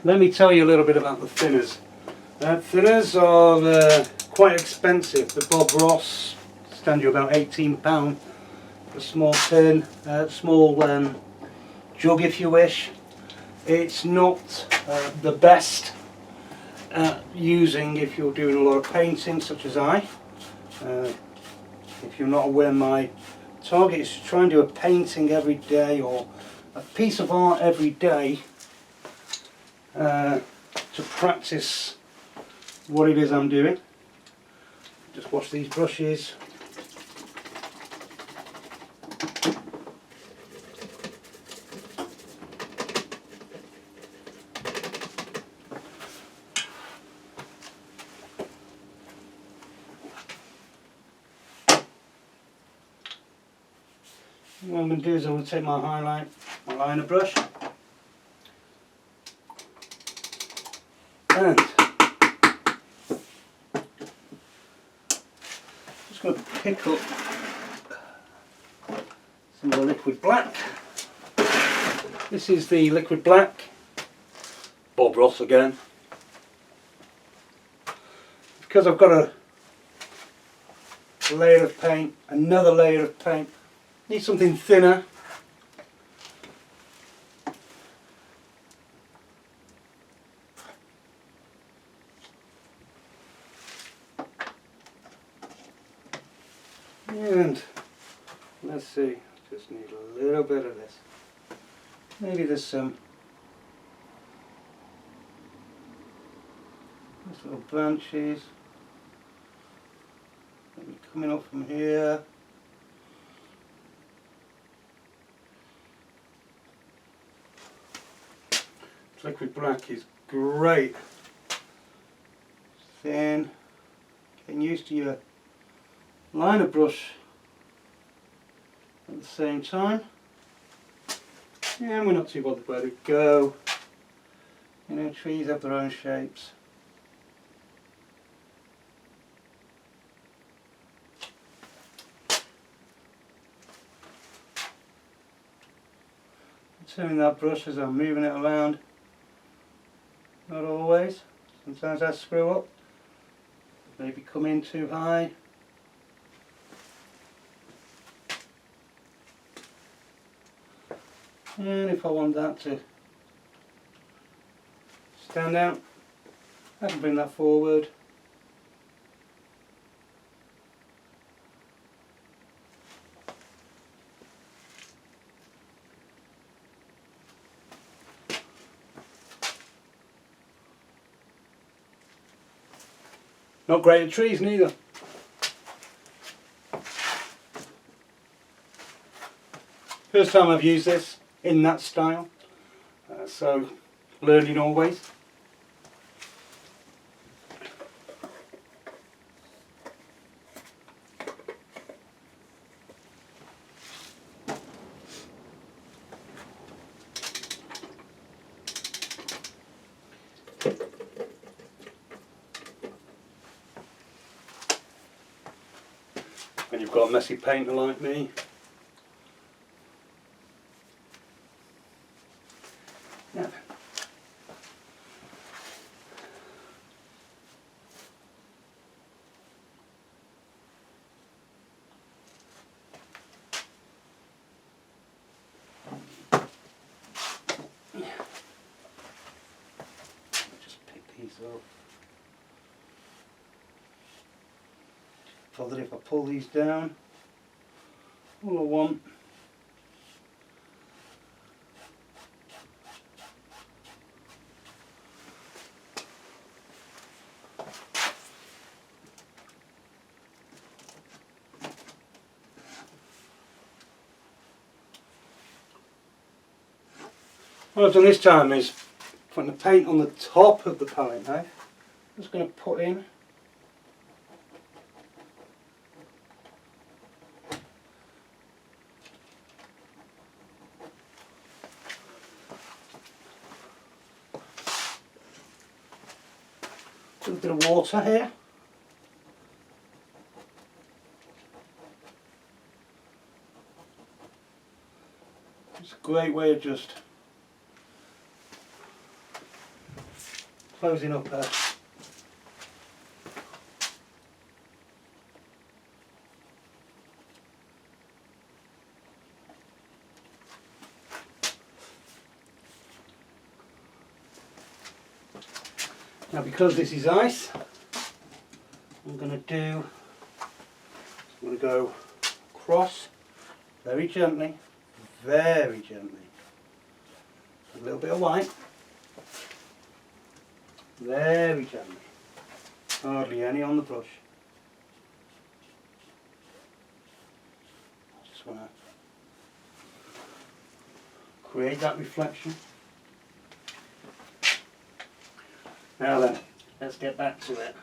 Let me tell you a little bit about the thinners. Thinners are quite expensive. The Bob Ross stand you about £18. A small tin, small jug if you wish. It's not the best at using if you're doing a lot of painting such as I. If you're not aware, my target is to try and do a painting every day or a piece of art every day. To practice what it is I'm doing. Just wash these brushes. What I'm going to do is I'm going to take my liner brush, and just going to pick up some more liquid black. This is the liquid black, Bob Ross again. Because I've got a layer of paint, another layer of paint, need something thinner. And let's see, just need a little bit of this. Maybe there's some nice little branches maybe coming up from here. Liquid black is great. Thin. Getting used to your liner brush at the same time. And we're not too bothered where to go. You know, trees have their own shapes. Turning that brush as I'm moving it around. Not always. Sometimes I screw up. Maybe come in too high. And if I want that to stand out, I can bring that forward. Not great at trees neither. First time I've used this in that style, so learning always. When you've got a messy painter like me, yeah. Just pick these up. So that if I pull these down, all I want what I've done this time is putting the paint on the top of the palette knife. I'm just going to put in a little bit of water here. It's a great way of just closing up there. Now because this is ice, I'm going to go across very gently, very gently. A little bit of white. Very gently. Hardly any on the brush. Just want to create that reflection. Now then, let's get back to it.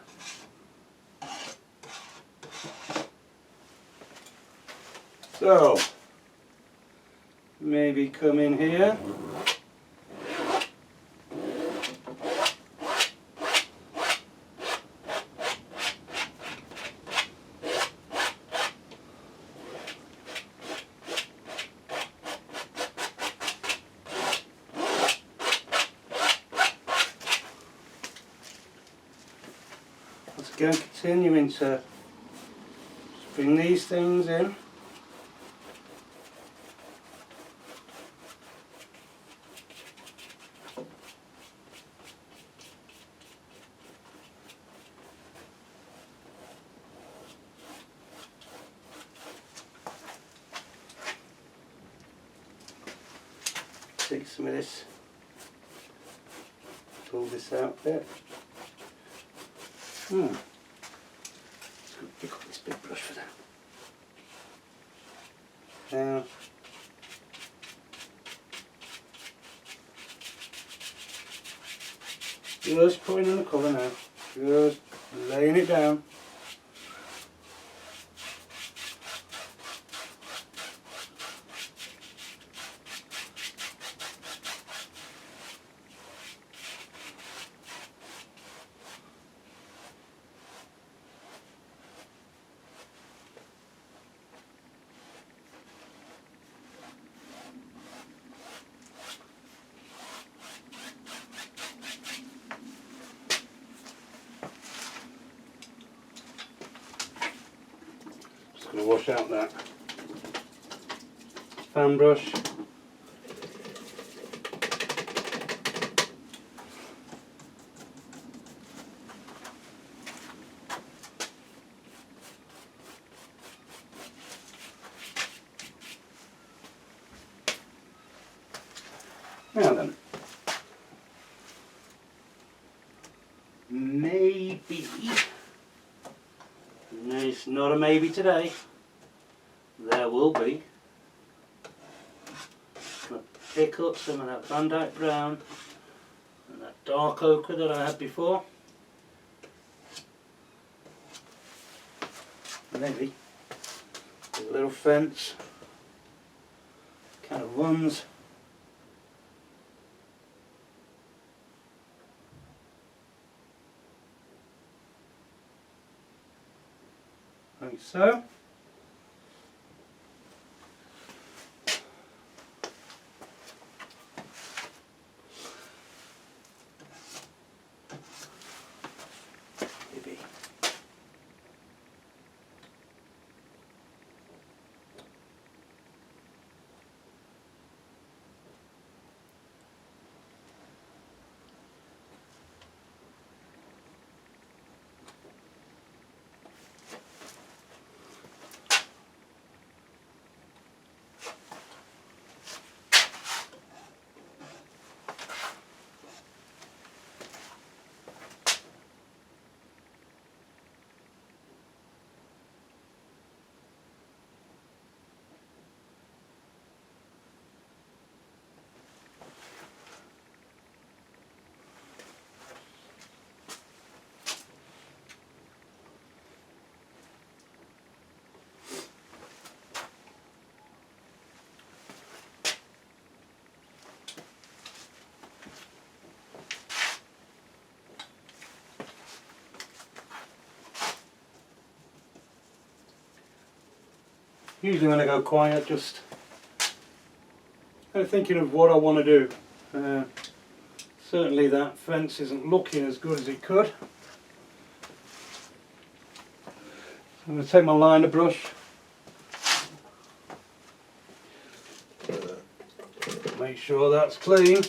So, maybe come in here. Once again, continuing to bring these things in. Take some of this, pull this out a bit. Pick up this big brush for that. Now, just putting on the colour now, just laying it down. Just going to wash out that fan brush. Now then, maybe, no, it's not a maybe today, there will be. I'm going to pick up some of that Van Dyke Brown and that dark ochre that I had before. Maybe a little fence kind of runs like so. Maybe. Usually when I go quiet, just thinking of what I want to do. Certainly that fence isn't looking as good as it could. I'm going to take my liner brush, make sure that's clean,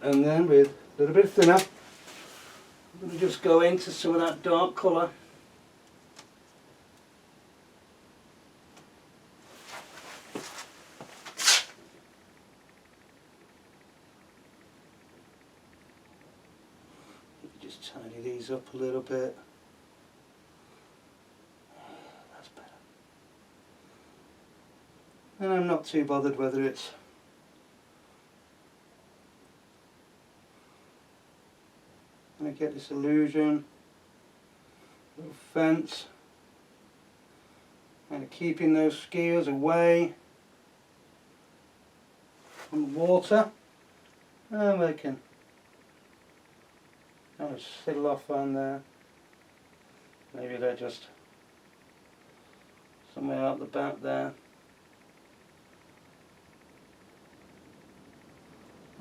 and then with a little bit thinner, I'm going to just go into some of that dark colour. Just tidy these up a little bit. That's better. And I'm not too bothered whether it's going to get this illusion, little fence. kind of keeping those skewers away from the water, and we can kind of settle off on there. Maybe they're just somewhere out the back there.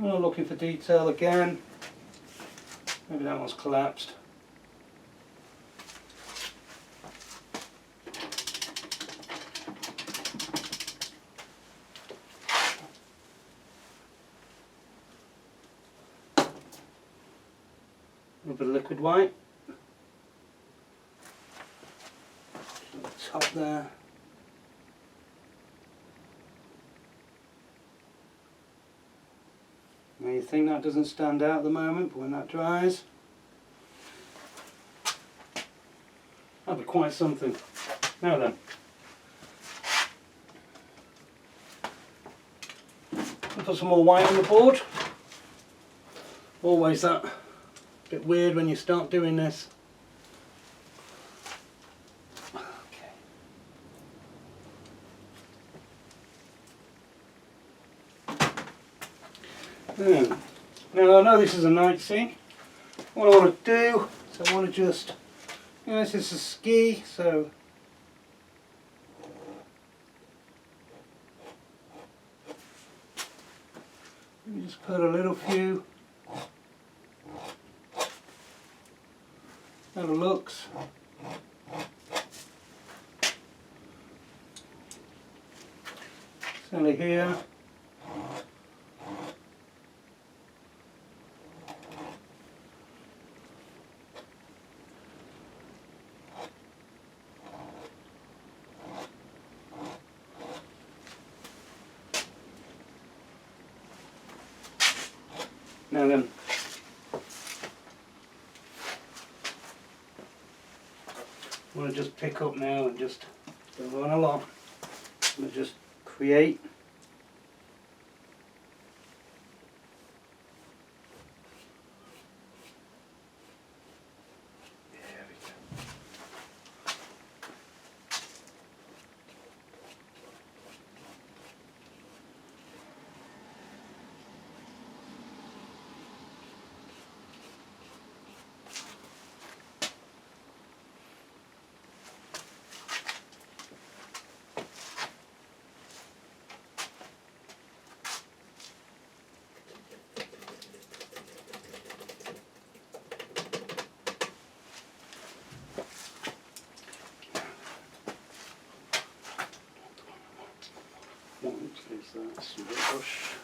Oh, looking for detail again. Maybe that one's collapsed. A little bit of liquid white. On the top there. Now you think that doesn't stand out at the moment, but when that dries, that'll be quite something. Now then, I'll put some more white on the board. Always that bit weird when you start doing this. Now I know this is a night scene. What I want to do is I want to just, this is a ski, so let me just put a little few little looks. It's only here. Now then, I want to just pick up now and just go on along. I'm going to just create that's a brush.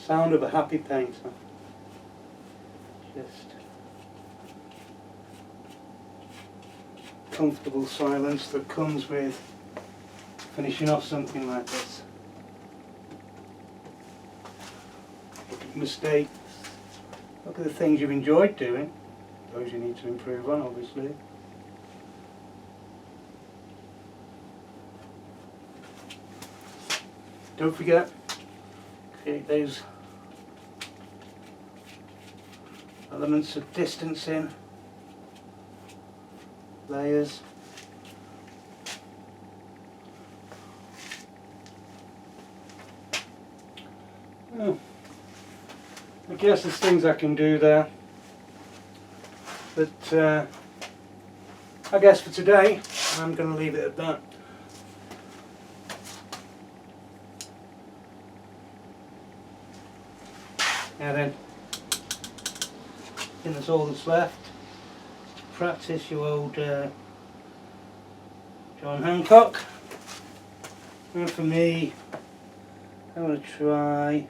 Sound of a happy painter. Just comfortable silence that comes with finishing off something like this. Look at mistakes. Look at the things you've enjoyed doing. Those you need to improve on, obviously. Don't forget, create those elements of distancing, layers. Oh, I guess there's things I can do there, but I guess for today I'm going to leave it at that. Now then, I think that's all that's left. Practice your old John Hancock. And for me, I'm going to try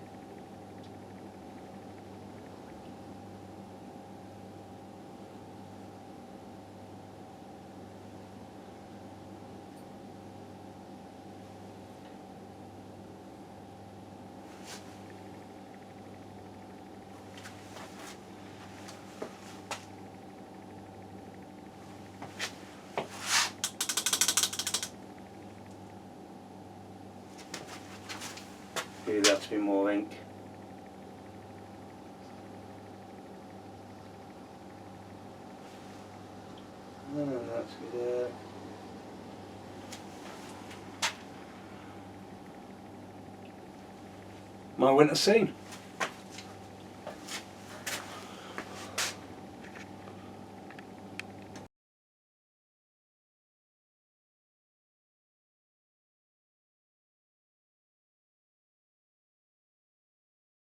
Really have to be more ink. Oh, that's good. My winter scene.